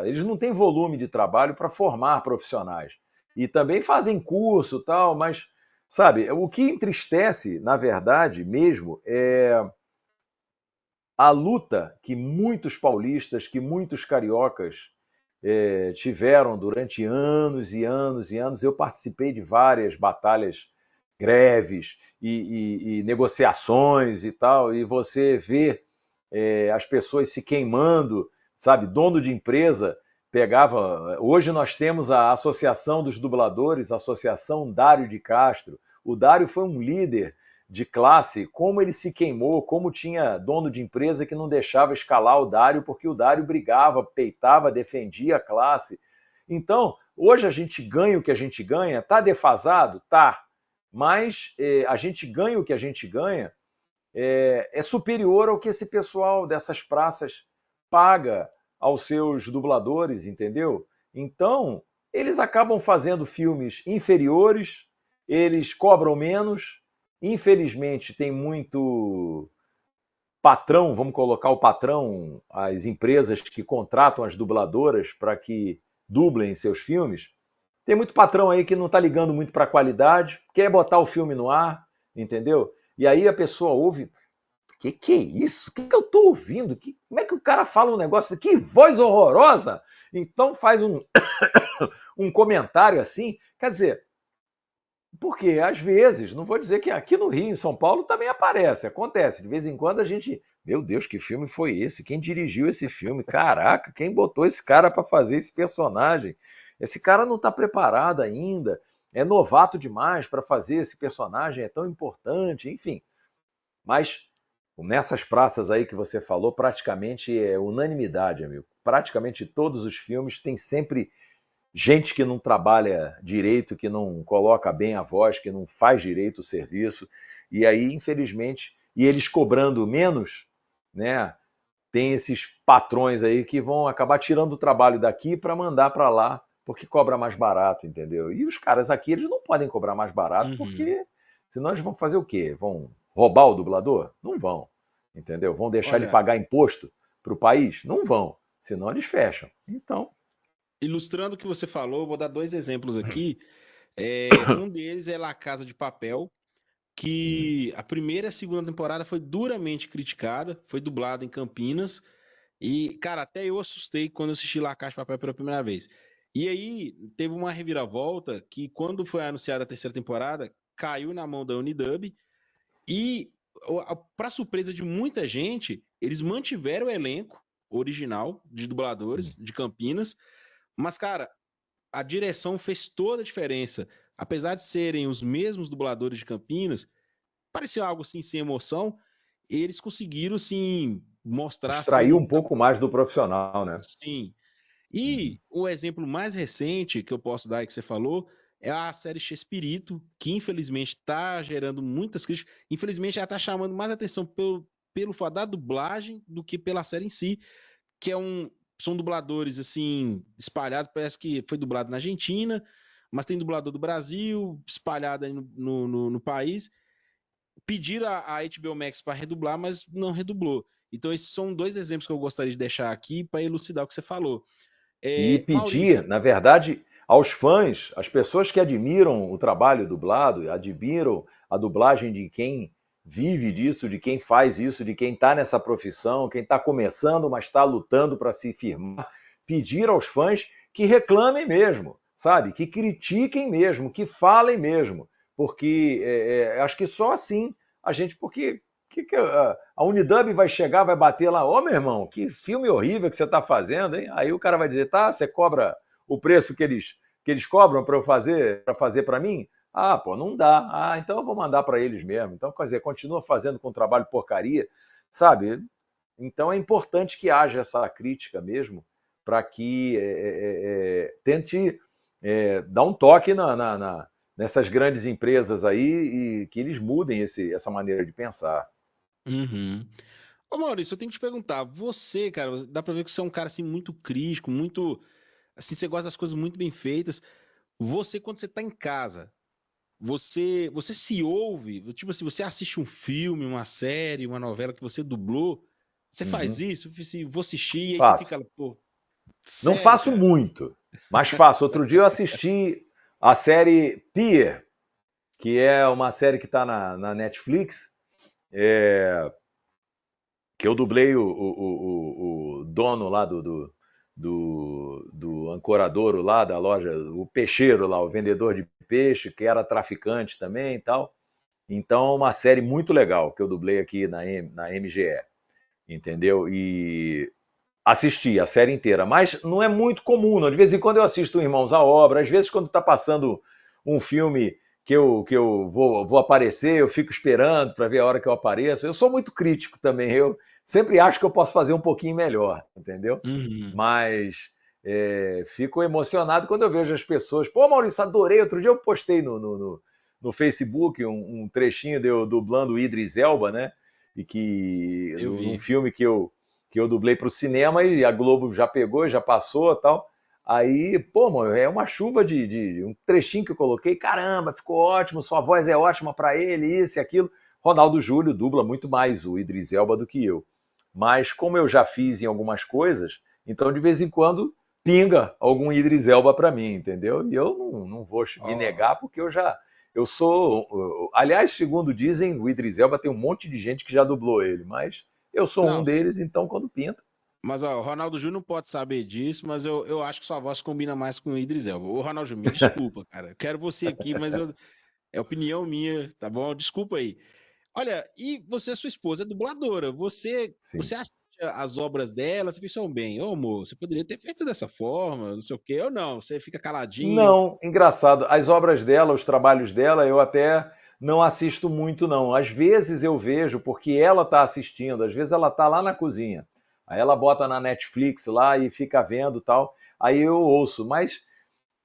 eles não têm volume de trabalho para formar profissionais e também fazem curso tal, mas sabe o que entristece na verdade mesmo é a luta que muitos paulistas, que muitos cariocas tiveram durante anos e anos e anos. Eu participei de várias batalhas, greves e negociações e tal, e você vê as pessoas se queimando, sabe? Dono de empresa pegava. Hoje nós temos a Associação dos Dubladores, a Associação Dário de Castro. O Dário foi um líder de classe, como ele se queimou, como tinha dono de empresa que não deixava escalar o Dário, porque o Dário brigava, peitava, defendia a classe. Então, hoje a gente ganha o que a gente ganha, tá defasado? Tá. Mas a gente ganha o que a gente ganha é superior ao que esse pessoal dessas praças paga aos seus dubladores, entendeu? Então, eles acabam fazendo filmes inferiores, eles cobram menos. Infelizmente, tem muito patrão, vamos colocar o patrão, as empresas que contratam as dubladoras para que dublem seus filmes. Tem muito patrão aí que não está ligando muito para a qualidade, quer botar o filme no ar, entendeu? E aí a pessoa ouve, que é isso? O que eu estou ouvindo? Como é que o cara fala um negócio? Que voz horrorosa! Então faz um comentário assim. Quer dizer, porque às vezes, não vou dizer que aqui no Rio, em São Paulo, também acontece. De vez em quando a gente, meu Deus, que filme foi esse? Quem dirigiu esse filme? Caraca, quem botou esse cara para fazer esse personagem? Esse cara não está preparado ainda. é novato demais para fazer esse personagem, é tão importante, enfim. Mas nessas praças aí que você falou, praticamente é unanimidade, amigo. Praticamente todos os filmes têm sempre gente que não trabalha direito, que não coloca bem a voz, que não faz direito o serviço. E aí, infelizmente, e eles cobrando menos, né? Tem esses patrões aí que vão acabar tirando o trabalho daqui para mandar para lá, porque cobra mais barato, entendeu? E os caras aqui, eles não podem cobrar mais barato, Uhum. porque senão eles vão fazer o quê? Vão roubar o dublador? Não vão, entendeu? Vão deixar ele Olha, pagar imposto para o país? Não vão, senão eles fecham. Então, ilustrando o que você falou, eu vou dar dois exemplos aqui. Um deles é La Casa de Papel, que a primeira e a segunda temporada foi duramente criticada, foi dublada em Campinas, e, cara, até eu assustei quando eu assisti La Casa de Papel pela primeira vez. E aí, teve uma reviravolta que, quando foi anunciada a terceira temporada, caiu na mão da Unidub, e, para surpresa de muita gente, eles mantiveram o elenco original de dubladores de Campinas, mas, cara, a direção fez toda a diferença. Apesar de serem os mesmos dubladores de Campinas, parecia algo assim sem emoção. Eles conseguiram sim mostrar assim extrair um muita pouco mais do profissional, né? sim. Uhum. E o exemplo mais recente que eu posso dar e que você falou é a série Chespirito, que infelizmente está gerando muitas críticas. Infelizmente ela está chamando mais atenção pelo fato da dublagem do que pela série em si, que são dubladores assim espalhados, parece que foi dublado na Argentina, mas tem dublador do Brasil espalhado aí no país. Pediram a HBO Max para redublar, mas não redublou. Então esses são dois exemplos que eu gostaria de deixar aqui para elucidar o que você falou. E Maurício, pedir, na verdade, aos fãs, às pessoas que admiram o trabalho dublado, admiram a dublagem de quem vive disso, de quem faz isso, de quem está nessa profissão, quem está começando, mas está lutando para se firmar, pedir aos fãs que reclamem mesmo, sabe? Que critiquem mesmo, que falem mesmo, porque acho que só assim a gente, porque a Unidub vai chegar, vai bater lá, ô meu irmão, que filme horrível que você está fazendo, hein? Aí o cara vai dizer, tá, você cobra o preço que eles cobram para eu fazer para mim? Ah, pô, não dá. Ah, então eu vou mandar para eles mesmo. Então, quer dizer, continua fazendo com trabalho porcaria, sabe? Então é importante que haja essa crítica mesmo, para que tente dar um toque nessas grandes empresas aí e que eles mudem essa maneira de pensar. uhum. Ô Maurício, eu tenho que te perguntar, você, cara, dá pra ver que você é um cara assim muito crítico, muito, assim, você gosta das coisas muito bem feitas. Você, quando você tá em casa, você se ouve, tipo assim, você assiste um filme, uma série, uma novela que você dublou, você faz Uhum. isso, vou assistir, e aí você fica, Faço. pô, Não sério, faço cara? muito, mas faço. Outro dia eu assisti a série Pier, que é uma série que está na Netflix, que eu dublei o dono lá do ancoradouro lá da loja, o peixeiro lá, o vendedor de peixe, que era traficante também e tal. Então, uma série muito legal que eu dublei aqui na MGE, entendeu? E assisti a série inteira, mas não é muito comum, não. De vez em quando eu assisto Irmãos à Obra, às vezes quando está passando um filme que eu vou aparecer, eu fico esperando para ver a hora que eu apareço. Eu sou muito crítico também, eu sempre acho que eu posso fazer um pouquinho melhor, entendeu? Uhum. Mas fico emocionado quando eu vejo as pessoas. Pô, Maurício, adorei. Outro dia eu postei no Facebook um trechinho de eu dublando o Idris Elba, né? E que Eu num vi. filme que eu dublei para o cinema e a Globo já pegou, já passou e tal. Aí, pô, mano, é uma chuva de um trechinho que eu coloquei. Caramba, ficou ótimo, sua voz é ótima para ele, isso e aquilo. Ronaldo Júlio dubla muito mais o Idris Elba do que eu. Mas como eu já fiz em algumas coisas, então de vez em quando pinga algum Idris Elba para mim, entendeu? E eu não vou me Ó, negar porque eu sou, aliás, segundo dizem, o Idris Elba tem um monte de gente que já dublou ele, mas eu sou um não, deles, então quando pinta. mas ó, o Ronaldo Júnior não pode saber disso, mas eu acho que sua voz combina mais com o Idris Elba. Ô, Ronaldo Júnior, me desculpa, cara. Eu quero você aqui, mas é opinião minha, tá bom? Desculpa aí. Olha, e você, sua esposa, é dubladora. Você Sim. acha as obras dela, você pensou bem, ô amor, você poderia ter feito dessa forma, não sei o quê, ou não, você fica caladinho. Não, engraçado. As obras dela, os trabalhos dela, eu até não assisto muito, não. Às vezes eu vejo porque ela está assistindo, às vezes ela está lá na cozinha. Aí ela bota na Netflix lá e fica vendo tal. Aí eu ouço, mas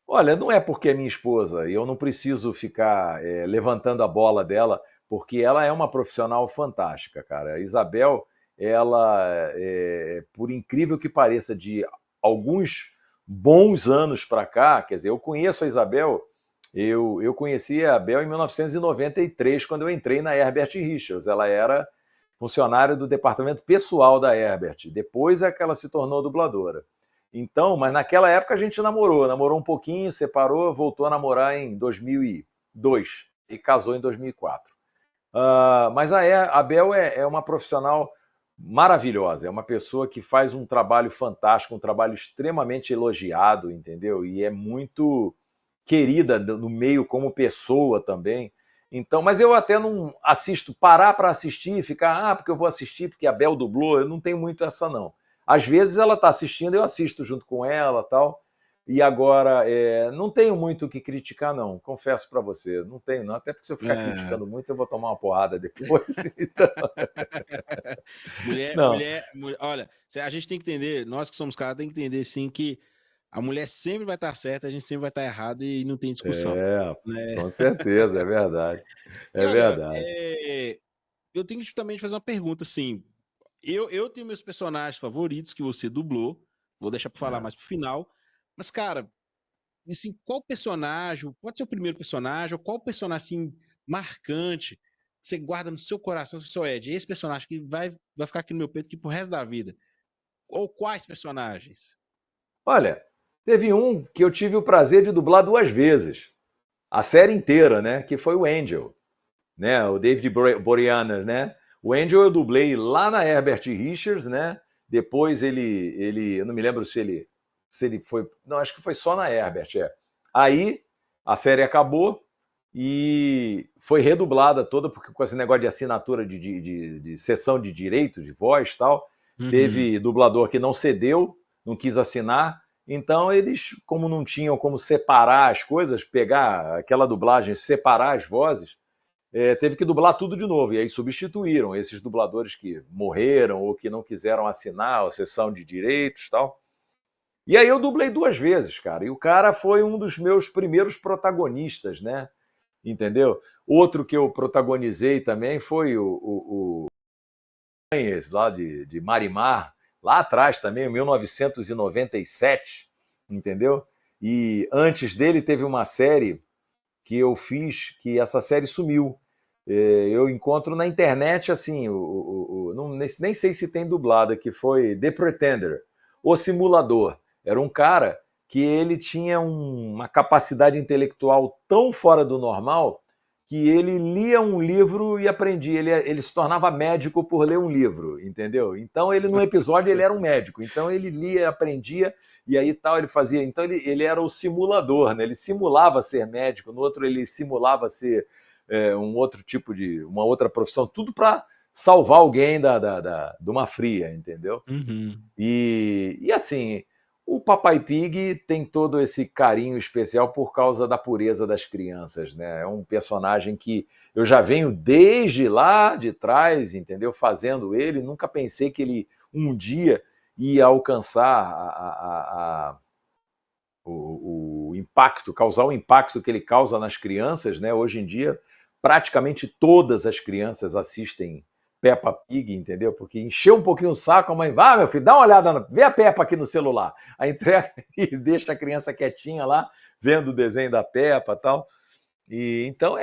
olha, não é porque é minha esposa, e eu não preciso ficar levantando a bola dela, porque ela é uma profissional fantástica, cara. A Isabel, ela, por incrível que pareça, de alguns bons anos para cá, quer dizer, eu conheço a Isabel, eu conheci a Abel em 1993, quando eu entrei na Herbert Richards. Ela era funcionária do departamento pessoal da Herbert. Depois é que ela se tornou dubladora. Então, mas naquela época a gente namorou um pouquinho, separou, voltou a namorar em 2002 e casou em 2004. Mas a Bel é uma profissional maravilhosa, é uma pessoa que faz um trabalho fantástico, um trabalho extremamente elogiado, entendeu? E é muito querida no meio como pessoa também. Então, mas eu até não assisto, parar para assistir e ficar, porque eu vou assistir, porque a Bel dublou, eu não tenho muito essa não. Às vezes ela está assistindo, eu assisto junto com ela tal. E agora, não tenho muito o que criticar, não, confesso para você. Não tenho, não. Até porque se eu ficar É. criticando muito, eu vou tomar uma porrada depois. Então, não, Olha, a gente tem que entender, nós que somos caras, tem que entender sim que a mulher sempre vai estar certa, a gente sempre vai estar errado e não tem discussão, né? com certeza, é verdade. E É olha, verdade. eu tenho que também te fazer uma pergunta, assim, eu tenho meus personagens favoritos que você dublou, vou deixar pra falar É. mais pro final, mas, cara, assim, qual personagem, pode ser o primeiro personagem, ou qual personagem, assim, marcante, que você guarda no seu coração, seu Ed, esse personagem que vai ficar aqui no meu peito aqui pro resto da vida. Ou quais personagens? Olha, teve um que eu tive o prazer de dublar duas vezes, a série inteira, né? Que foi o Angel, né? O David Boreanaz, né? O Angel eu dublei lá na Herbert Richards, né? Depois eu não me lembro se ele foi, não, acho que foi só na Herbert, é. Aí a série acabou e foi redublada toda, porque com esse negócio de assinatura de sessão de direito, de voz e tal, Uhum. teve dublador que não cedeu, não quis assinar, então eles, como não tinham como separar as coisas, pegar aquela dublagem, separar as vozes, teve que dublar tudo de novo. E aí substituíram esses dubladores que morreram ou que não quiseram assinar a sessão de direitos e tal. E aí eu dublei duas vezes, cara. E o cara foi um dos meus primeiros protagonistas, né? Entendeu? Outro que eu protagonizei também foi o lá de Marimar, lá atrás também, em 1997, entendeu? E antes dele teve uma série que eu fiz, que essa série sumiu. Eu encontro na internet, assim, não, nem sei se tem dublada, que foi The Pretender, O Simulador. Era um cara que ele tinha uma capacidade intelectual tão fora do normal que ele lia um livro e aprendia. Ele se tornava médico por ler um livro, entendeu? Então, ele, no episódio, ele era um médico. Então, ele lia, aprendia, e aí tal, ele fazia. Então, ele era o simulador, né? Ele simulava ser médico, no outro, ele simulava ser um outro tipo uma outra profissão, tudo para salvar alguém de uma fria, entendeu? Uhum. E assim, o Papai Pig tem todo esse carinho especial por causa da pureza das crianças, né? É um personagem que eu já venho desde lá de trás, entendeu? Fazendo ele, nunca pensei que ele um dia ia alcançar o impacto, causar o impacto que ele causa nas crianças, né? Hoje em dia, praticamente todas as crianças assistem Peppa Pig, entendeu? Porque encheu um pouquinho o saco, a mãe vai, meu filho, dá uma olhada, vê a Peppa aqui no celular. Aí entrega e deixa a criança quietinha lá, vendo o desenho da Peppa e tal. E então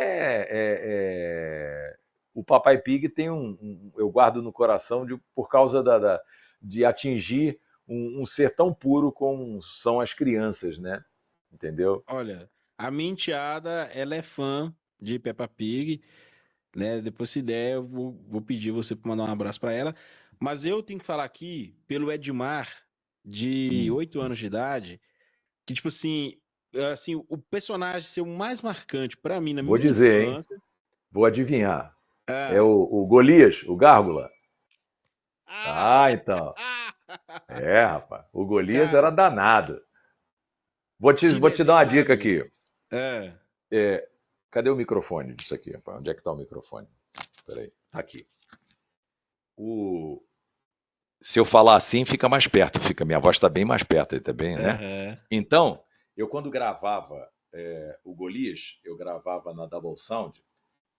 o Papai Pig tem eu guardo no coração por causa de atingir um ser tão puro como são as crianças, né? Entendeu? Olha, a minha enteada, ela é fã de Peppa Pig, né? Depois, se der, eu vou pedir você para mandar um abraço para ela. Mas eu tenho que falar aqui pelo Edmar, de Hum. 8 anos de idade, que, tipo assim, o personagem ser o mais marcante para mim na Vou minha dizer, hein? infância. Vou adivinhar. É Ah, o Golias, o Gárgula. Ah, então. É, rapaz. O Golias era Cara, danado. que Vou te dar desenho uma dica aqui. maravilhoso. É. É, cadê o microfone disso aqui, rapaz? Onde é que tá o microfone? Peraí. Tá aqui. O... Se eu falar assim, fica mais perto. Fica, minha voz está bem mais perto aí também, né? Aham. Então, eu quando gravava o Golias, eu gravava na Double Sound.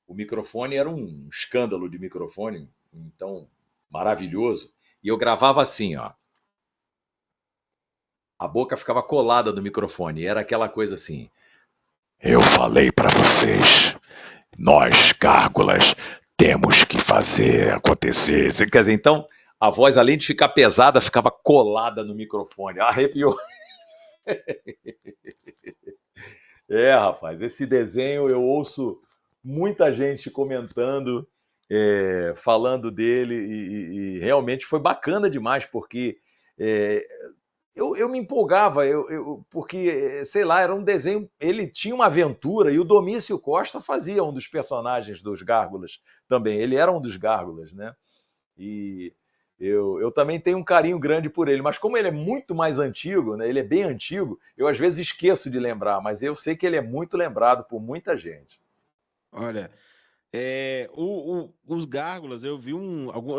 O microfone era um escândalo de microfone, então maravilhoso. E eu gravava assim, ó. A boca ficava colada no microfone. Era aquela coisa assim. Eu falei para vocês, nós, gárgulas, temos que fazer acontecer. Quer dizer, então, a voz, além de ficar pesada, ficava colada no microfone. Arrepiou. É, rapaz, esse desenho eu ouço muita gente comentando, falando dele, e realmente foi bacana demais, porque é, eu me empolgava, porque, sei lá, era um desenho. Ele tinha uma aventura, e o Domício Costa fazia um dos personagens dos Gárgulas também. Ele era um dos Gárgulas, né? E eu também tenho um carinho grande por ele, mas como ele é muito mais antigo, né? Ele é bem antigo, eu às vezes esqueço de lembrar, mas eu sei que ele é muito lembrado por muita gente. Olha, os Gárgulas, eu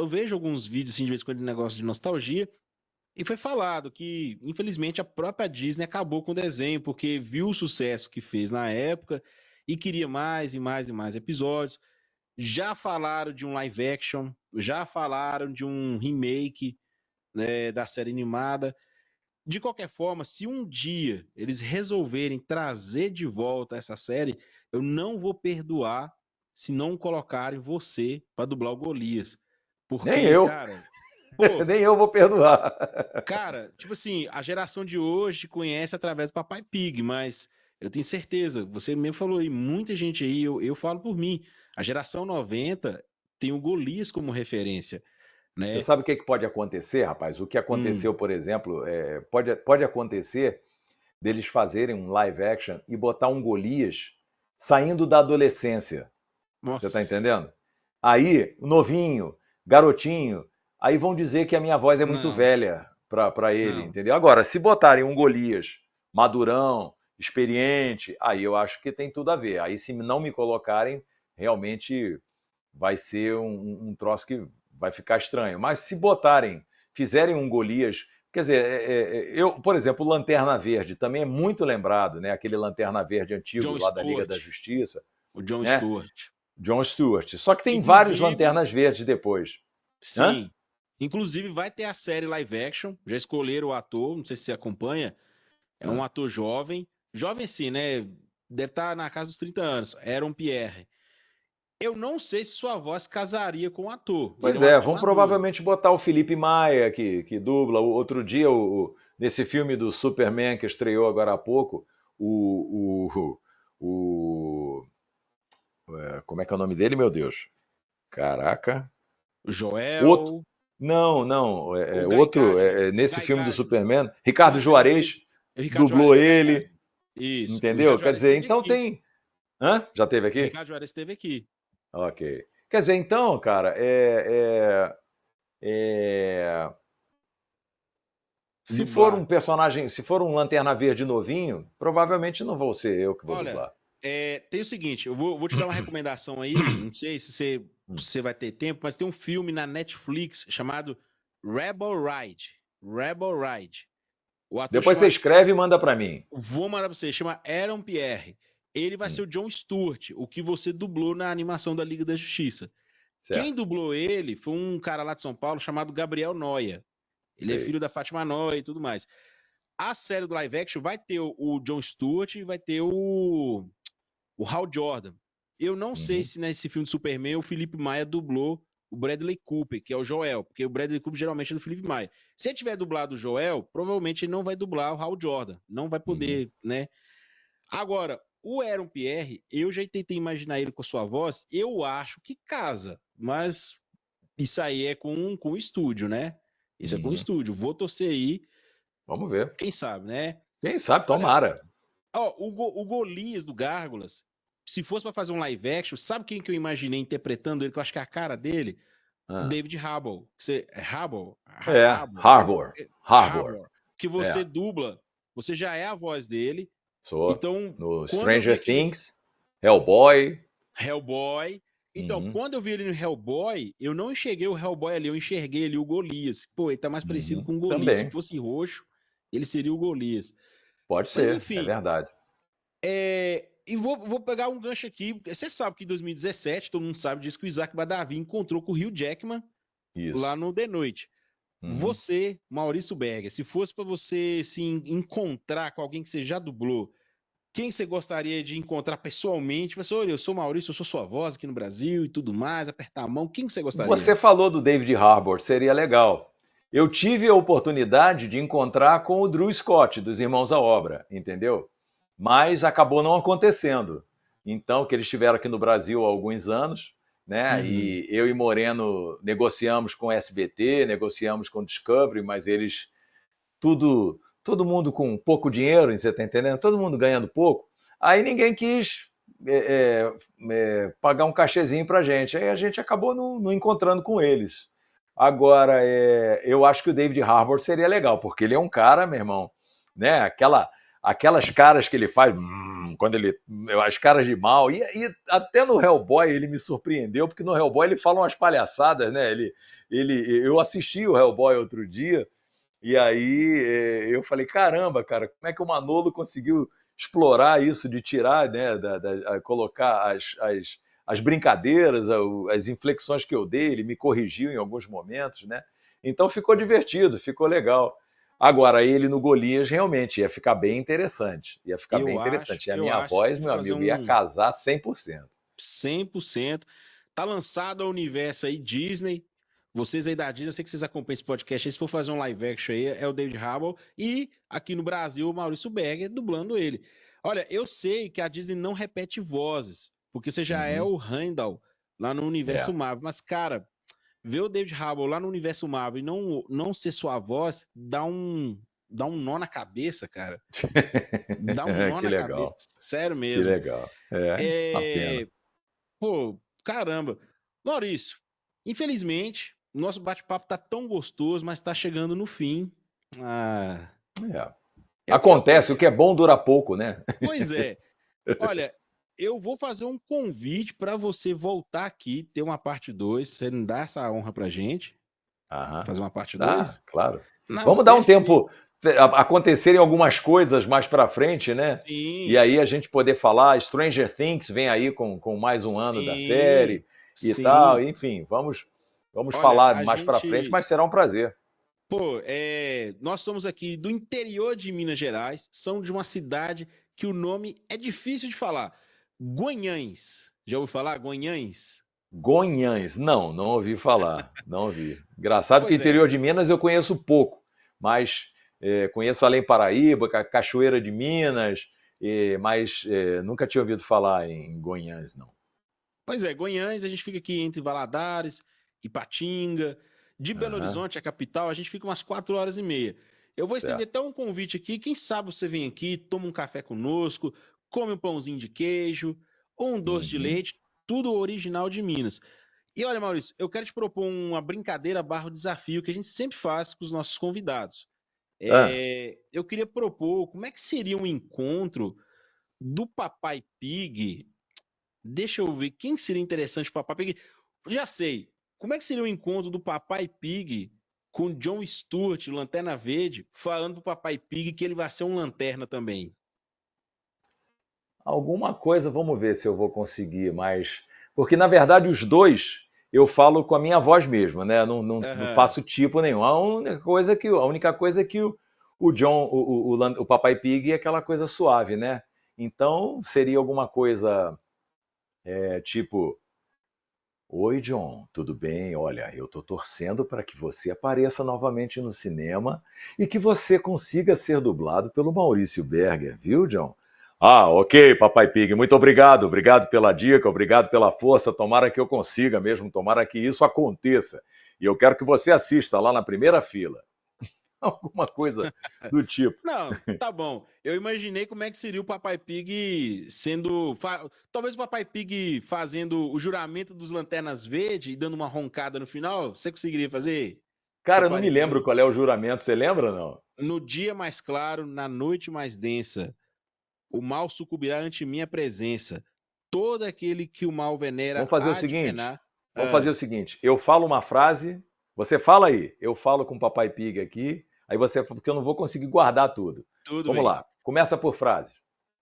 vejo alguns vídeos assim de vez em quando de negócio de nostalgia, e foi falado que, infelizmente, a própria Disney acabou com o desenho, porque viu o sucesso que fez na época e queria mais e mais e mais episódios. Já falaram de um live action, já falaram de um remake, da série animada. De qualquer forma, se um dia eles resolverem trazer de volta essa série, eu não vou perdoar se não colocarem você para dublar o Golias. Nem Porque, eu, cara, pô, nem eu vou perdoar. tipo assim, a geração de hoje conhece através do Papai Pig, mas eu tenho certeza, você mesmo falou aí, muita gente aí, eu falo por mim, a geração 90 tem o Golias como referência, Você né? sabe o que pode acontecer, rapaz? O que Hum, aconteceu, por exemplo, pode acontecer deles fazerem um live action e botar um Golias saindo da adolescência. Você está nossa, entendendo? Aí, novinho, garotinho, aí vão dizer que a minha voz é muito não, velha para ele, não. entendeu? Agora, se botarem um Golias madurão, experiente, aí eu acho que tem tudo a ver. Aí, se não me colocarem, realmente vai ser um troço que vai ficar estranho. Mas se botarem, fizerem um Golias. Quer dizer, eu, por exemplo, o Lanterna Verde também é muito lembrado, né? Aquele Lanterna Verde antigo John lá da Liga da Stewart, Justiça, o John né? Stewart. John Stewart. Só que tem vários Inclusive, Lanternas Verdes depois. Hã? sim. Inclusive vai ter a série live action. Já escolheram o ator, não sei se você acompanha. É um Hã? ator jovem. Jovem sim, né? Deve estar na casa dos 30 anos. Aaron Pierre. Eu não sei se sua voz casaria com o ator. Ele é Pois um é, ator vão maduro. provavelmente botar o Felipe Maia, que dubla. O outro dia, nesse filme do Superman que estreou agora há pouco, o, o, como é que é o nome dele, meu Deus? Caraca. O Outro. Joel, Não, não. o Guy Outro, Gardner. O nesse Guy filme do Gardner. Superman, Ricardo Não, perfeito. Juarez O Ricardo dublou Juarez é o Guy ele, Gardner. Isso. O entendeu? Ricardo Quer Juarez dizer, esteve então aqui. tem. Hã? Já teve O aqui? Ricardo Juarez esteve aqui. Ok. Quer dizer, então, cara, é, se for Dublar. um personagem, se for um Lanterna Verde novinho, provavelmente não vou ser eu que vou Olha, dublar. tem o seguinte, eu vou te dar uma recomendação aí, não sei Hum. se você vai ter tempo, mas tem um filme na Netflix chamado Rebel Ride. Rebel Ride. O ator Depois você chama, escreve e manda para mim. vou mandar pra você, chama Aaron Pierre. Ele vai ser Hum, o John Stewart, o que você dublou na animação da Liga da Justiça. Quem certo, dublou ele foi um cara lá de São Paulo chamado Gabriel Noia. Ele é sei. filho da Fátima Noia e tudo mais. A série do live action vai ter o John Stewart e vai ter o Hal Jordan. Eu não sei Uhum, se nesse filme do Superman o Felipe Maia dublou o Bradley Cooper, que é o Joel, porque o Bradley Cooper geralmente é do Felipe Maia. Se ele tiver dublado o Joel, provavelmente ele não vai dublar o Hal Jordan, não vai uhum. poder, né? Agora, o Aaron Pierre, eu já tentei imaginar ele com a sua voz, eu acho que casa, mas isso aí é com o estúdio, né? Isso é com o Uhum. estúdio. Vou torcer aí, Vamos ver. quem sabe, né? Quem sabe, Olha, tomara. ó, o Golias do Gárgulas, se fosse pra fazer um live action, sabe quem que eu imaginei interpretando ele, que eu acho que é a cara dele? Ah. David Harbour. Harbour? Harbour. Harbour. Que É, você dubla. Você já é a voz dele. sou. Então, No quando eu vi Stranger aquele Things, Hellboy. Hellboy. Então, Uhum, quando eu vi ele no Hellboy, eu não enxerguei o Hellboy ali, eu enxerguei ali o Golias. Pô, ele tá mais parecido uhum, com o Golias. Se também. fosse roxo, ele seria o Golias. Pode Mas ser, é enfim, verdade. e vou pegar um gancho aqui. Você sabe que em 2017, todo mundo sabe disso, que o Isaac Badavi encontrou com o Hugh Jackman lá Isso. no The Noite. Uhum. Você, Maurício Berger, se fosse para você se encontrar com alguém que você já dublou, quem você gostaria de encontrar pessoalmente? Você, olha, eu sou Maurício, eu sou sua voz aqui no Brasil e tudo mais, apertar a mão. Quem que você gostaria? Você falou do David Harbour, seria legal. Eu tive a oportunidade de encontrar com o Drew Scott, dos Irmãos à Obra, entendeu? Mas acabou não acontecendo. Então, que eles estiveram aqui no Brasil há alguns anos, né? Uhum. E eu e Moreno negociamos com o SBT, negociamos com o Discovery, mas eles todo mundo com pouco dinheiro, você está entendendo? Todo mundo ganhando pouco. Aí ninguém quis pagar um cachezinho para a gente. Aí a gente acabou não encontrando com eles. Agora, eu acho que o David Harbour seria legal, porque ele é um cara, meu irmão, né? Aquelas caras que ele faz, quando ele. As caras de mal. E até no Hellboy ele me surpreendeu, porque no Hellboy ele fala umas palhaçadas, né? Eu assisti o Hellboy outro dia. E aí eu falei, caramba, cara, como é que o Manolo conseguiu explorar isso de tirar, né, colocar as brincadeiras, as inflexões que eu dei, ele me corrigiu em alguns momentos, né? Então ficou divertido, ficou legal. Agora, ele no Golias realmente ia ficar bem interessante. Ia ficar bem interessante. E a Eu minha acho voz, que meu fazer amigo, ia um casar 100%. 100%. Tá lançado ao universo aí Disney. Vocês aí da Disney, eu sei que vocês acompanham esse podcast aí, se for fazer um live action aí, é o David Harbour e aqui no Brasil o Maurício Berger dublando ele. Olha, eu sei que a Disney não repete vozes, porque você já é Uhum. o Randall lá no universo É. Marvel, mas cara, ver o David Harbour lá no universo Marvel e não ser sua voz, dá um nó na cabeça, cara. Dá um nó Que na cabeça, legal, sério que mesmo. legal. É, uma pena. É, pô, caramba. Maurício, infelizmente, o nosso bate-papo tá tão gostoso, mas tá chegando no fim. Ah, É. eu Acontece, o queria. que é bom dura pouco, né? Pois é. Olha, eu vou fazer um convite para você voltar aqui, ter uma parte 2. Você não dá essa honra pra gente? Aham. Fazer uma parte Tá, 2? claro. Não, Vamos dar um perfeito. tempo acontecerem algumas coisas mais para frente, né? E Sim, aí a gente poder falar. Stranger Things vem aí com mais um ano da sim, série e tal. sim. Enfim, vamos Olha, falar a mais para frente, gente. mas será um prazer. Pô, nós somos aqui do interior de Minas Gerais, são de uma cidade que o nome é difícil de falar. Guanhães. Já ouviu falar? Guanhães? Gonhães, não ouvi falar, não ouvi. Engraçado que o Pois é. interior de Minas eu conheço pouco, mas conheço Além Paraíba, Cachoeira de Minas, mas nunca tinha ouvido falar em Gonhães, não. Pois é, Guanhães, a gente fica aqui entre Valadares, Ipatinga, de Belo Aham, Horizonte, a capital, a gente fica umas 4 horas e meia. Eu vou estender certo. até um convite aqui, quem sabe você vem aqui, toma um café conosco, come um pãozinho de queijo, ou um doce de Uhum. leite, tudo original de Minas. E olha, Maurício, eu quero te propor uma brincadeira barra desafio que a gente sempre faz com os nossos convidados. Ah, Eu queria propor como é que seria um encontro do Papai Pig. Deixa eu ver quem seria interessante para Papai Pig. Já sei. Como é que seria o encontro do Papai Pig com John Stewart, Lanterna Verde, falando pro Papai Pig que ele vai ser um lanterna também? alguma coisa, vamos ver se eu vou conseguir, mas. Porque, na verdade, os dois eu falo com a minha voz mesmo, né? Não Aham. faço tipo nenhum. A única coisa é que o John, o Papai Pig é aquela coisa suave, né? Então, seria alguma coisa tipo. Oi, John, tudo bem? Olha, eu estou torcendo para que você apareça novamente no cinema e que você consiga ser dublado pelo Maurício Berger, viu, John? Ah, ok, Papai Pig, muito obrigado. Obrigado pela dica, obrigado pela força. Tomara que eu consiga mesmo, tomara que isso aconteça. E eu quero que você assista lá na primeira fila. alguma coisa do tipo. Não, tá bom. Eu imaginei como é que seria o Papai Pig sendo. Talvez o Papai Pig fazendo o juramento dos Lanternas Verdes e dando uma roncada no final. Você conseguiria fazer? Cara, eu não me Toparia lembro fazer? qual é o juramento, você lembra, não? No dia mais claro, na noite mais densa, o mal sucumbirá ante minha presença. Todo aquele que o mal venera Vamos fazer o há de seguinte. penar. Vamos fazer Ah, o seguinte. Eu falo uma frase, você fala aí. Eu falo com o Papai Pig aqui, aí você, porque eu não vou conseguir guardar tudo. tudo Vamos bem. lá. Começa por frase.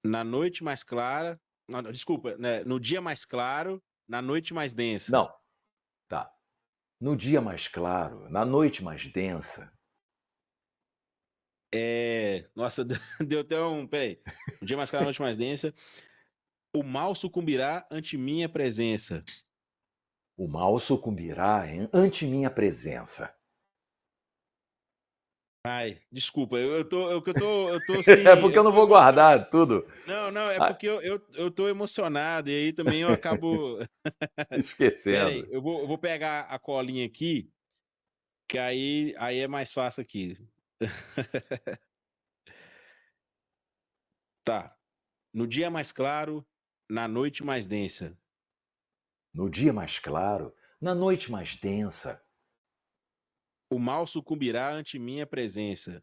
Na noite mais clara. Não, desculpa, né? No dia mais claro, na noite mais densa. Não, tá. No dia mais claro, na noite mais densa. Nossa, deu até um. Peraí. No dia mais claro, na noite mais densa. O mal sucumbirá ante minha presença. O mal sucumbirá ante minha presença. Ai, desculpa, eu tô É assim, porque eu eu não tô vou emocionado. guardar tudo. Não, não, é Ah, porque eu tô emocionado e aí também eu acabo. Pera aí, esquecendo. eu vou pegar a colinha aqui, que aí é mais fácil aqui. Tá. No dia mais claro, na noite mais densa. No dia mais claro, na noite mais densa. O mal sucumbirá ante minha presença.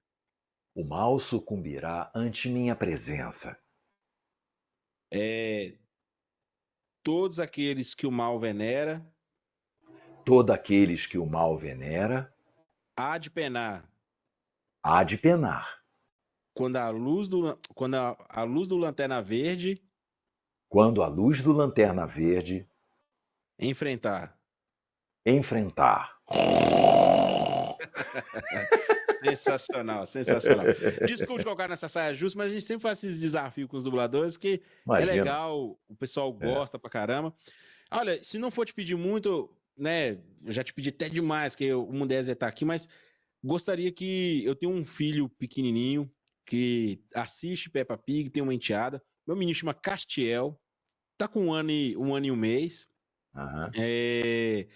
O mal sucumbirá ante minha presença. É, todos aqueles que o mal venera, Todos aqueles que o mal venera, há de penar. há de penar. Quando a luz do Lanterna Verde Quando a luz do Lanterna Verde enfrentar. enfrentar. Sensacional, sensacional. Desculpe colocar nessa saia justa, mas a gente sempre faz esses desafios com os dubladores, que é Imagina. legal, o pessoal É. gosta pra caramba. Olha, se não for te pedir muito, né, eu já te pedi até demais, que o Mundésia tá aqui, mas gostaria que eu tenho um filho pequenininho que assiste Peppa Pig, tem uma enteada. Meu menino chama Castiel, tá com um ano e um mês. Aham. É,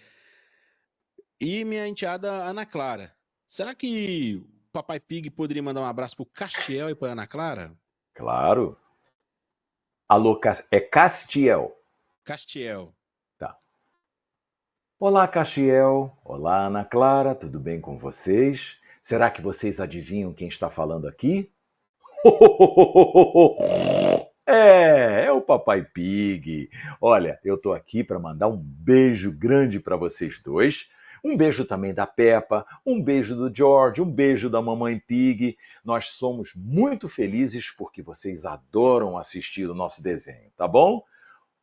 E minha enteada Ana Clara. Será que o Papai Pig poderia mandar um abraço pro Castiel e pra Ana Clara? Claro. Alô, é Castiel. Castiel. Tá. Olá, Castiel. Olá, Ana Clara. Tudo bem com vocês? Será que vocês adivinham quem está falando aqui? É o Papai Pig. Olha, eu tô aqui para mandar um beijo grande para vocês dois. Um beijo também da Peppa, um beijo do George, um beijo da Mamãe Pig. Nós somos muito felizes porque vocês adoram assistir o nosso desenho, tá bom?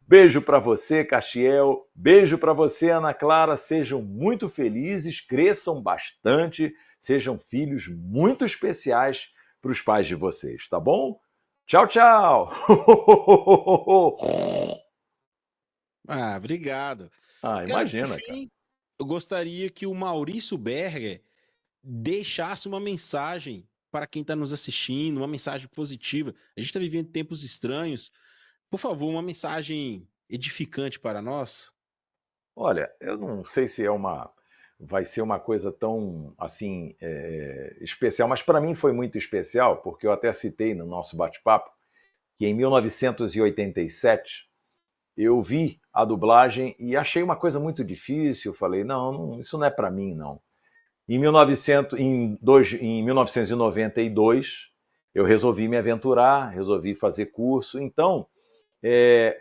Beijo para você, Castiel. Beijo para você, Ana Clara. Sejam muito felizes, cresçam bastante, sejam filhos muito especiais para os pais de vocês, tá bom? Tchau, tchau. Ah, obrigado. Ah, Cara, por imagina, cara. fim, eu gostaria que o Maurício Berger deixasse uma mensagem para quem está nos assistindo, uma mensagem positiva. A gente está vivendo tempos estranhos. Por favor, uma mensagem edificante para nós. Olha, eu não sei se vai ser uma coisa tão assim especial, mas para mim foi muito especial porque eu até citei no nosso bate-papo que em 1987 eu vi a dublagem e achei uma coisa muito difícil. Falei, não, isso não é para mim, não. Em 1992, eu resolvi me aventurar, resolvi fazer curso. Então,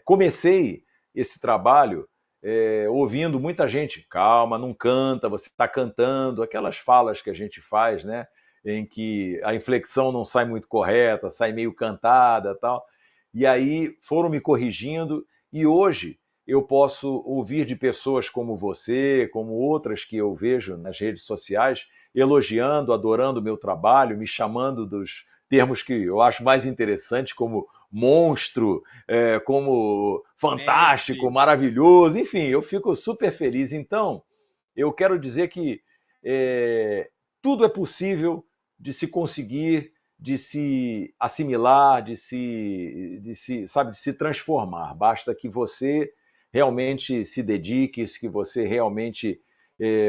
comecei esse trabalho ouvindo muita gente, calma, não canta, você está cantando, aquelas falas que a gente faz, né? Em que a inflexão não sai muito correta, sai meio cantada tal. E aí foram me corrigindo, e hoje eu posso ouvir de pessoas como você, como outras que eu vejo nas redes sociais, elogiando, adorando o meu trabalho, me chamando dos termos que eu acho mais interessantes, como monstro, como fantástico, Mestre. maravilhoso, enfim, eu fico super feliz. Então, eu quero dizer que tudo é possível de se conseguir, de se assimilar, sabe, de se transformar. Basta que você realmente se dedique, que você realmente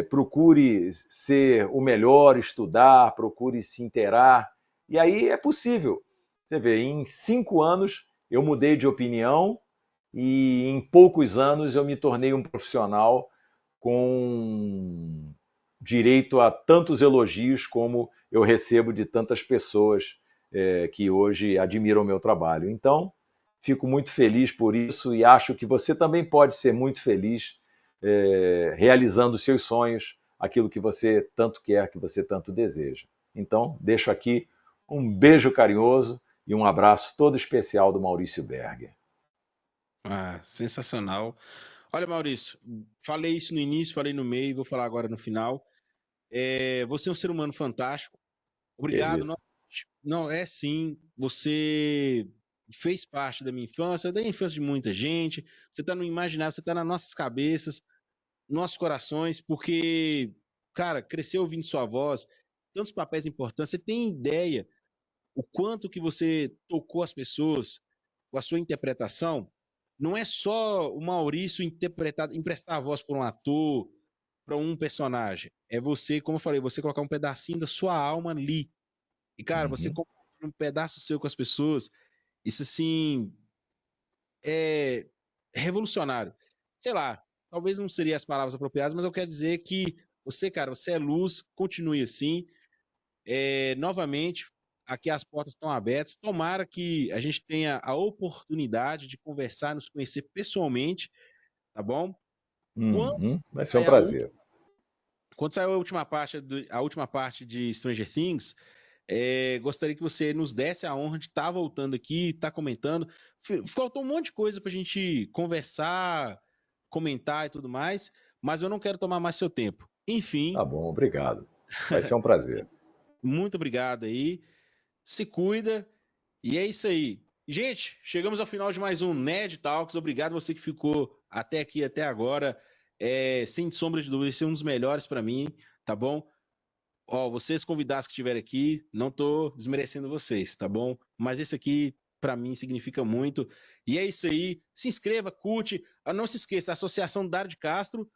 procure ser o melhor, estudar, procure se inteirar. E aí é possível. Você vê, em 5 anos eu mudei de opinião e em poucos anos eu me tornei um profissional com direito a tantos elogios como eu recebo de tantas pessoas que hoje admiram o meu trabalho. Então, fico muito feliz por isso e acho que você também pode ser muito feliz realizando seus sonhos, aquilo que você tanto quer, que você tanto deseja. Então, deixo aqui um beijo carinhoso e um abraço todo especial do Maurício Berger. Ah, sensacional. Olha, Maurício, falei isso no início, falei no meio, vou falar agora no final. Você é um ser humano fantástico. Que Obrigado. Não, isso. não, é sim. Você fez parte da minha infância, da infância de muita gente. Você está no imaginário, você está nas nossas cabeças, nossos corações, porque, cara, cresceu ouvindo sua voz, tantos papéis importantes. Você tem ideia o quanto que você tocou as pessoas com a sua interpretação? Não é só o Maurício interpretar, emprestar a voz para um ator, para um personagem. É você, como eu falei, você colocar um pedacinho da sua alma ali. E, cara, você Uhum. compartilha um pedaço seu com as pessoas. Isso, assim, é revolucionário. Sei lá, talvez não seriam as palavras apropriadas, mas eu quero dizer que você, cara, você é luz, continue assim. Novamente, aqui as portas estão abertas. Tomara que a gente tenha a oportunidade de conversar, nos conhecer pessoalmente, tá bom? Quando Uhum. Vai ser um sair prazer. quando saiu a última parte de Stranger Things, gostaria que você nos desse a honra de estar voltando aqui, estar comentando. Faltou um monte de coisa para a gente conversar, comentar e tudo mais, mas eu não quero tomar mais seu tempo. Tá Enfim, bom, obrigado. Vai ser um prazer. muito obrigado aí. Se cuida. E é isso aí. Gente, chegamos ao final de mais um Nerd Talks. Obrigado você que ficou até aqui, até agora. Sem sombra de dúvida, esse é um dos melhores para mim, tá bom? Ó, vocês convidados que estiverem aqui, não tô desmerecendo vocês, tá bom? Mas esse aqui, para mim, significa muito. E é isso aí. Se inscreva, curte. Não se esqueça, Associação Dário de Castro,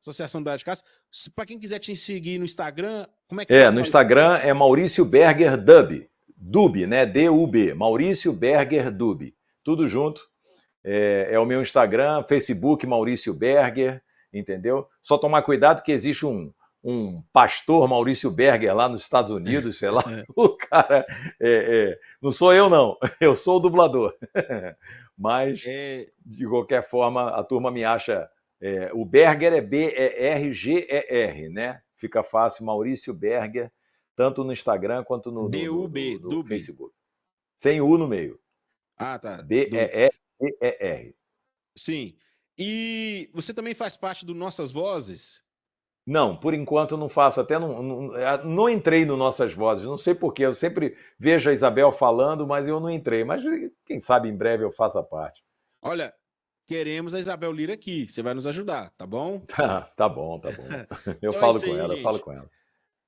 Associação Dário de Castro. Para quem quiser te seguir no Instagram, como é que faz, No Maurício? Instagram é Maurício Berger Dub. Dub, né? D-U-B. Maurício Berger Dub. Tudo junto. É o meu Instagram, Facebook Maurício Berger, entendeu? Só tomar cuidado que existe um pastor Maurício Berger lá nos Estados Unidos, sei lá. O cara. Não sou eu, não. Eu sou o dublador. Mas, É, de qualquer forma, a turma me acha. O Berger é B-E-R-G-E-R, né? Fica fácil, Maurício Berger, tanto no Instagram quanto DUB, no Dub. Facebook. Sem U no meio. Ah, tá. Dub. B-E-R-G-E-R. Sim. E você também faz parte do Nossas Vozes? Não, por enquanto não faço, até não entrei no Nossas Vozes, não sei porquê, eu sempre vejo a Isabel falando, mas eu não entrei, mas quem sabe em breve eu faça parte. Olha, queremos a Isabel Lira aqui. Você vai nos ajudar, tá bom? Tá bom, tá bom. Eu Então é falo isso com aí, ela, eu falo gente. com ela.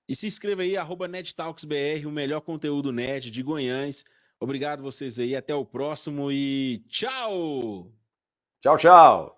E se inscreva aí, @NerdTalksBR, o melhor conteúdo nerd de Goiânia. Obrigado vocês aí, até o próximo e tchau! Tchau, tchau!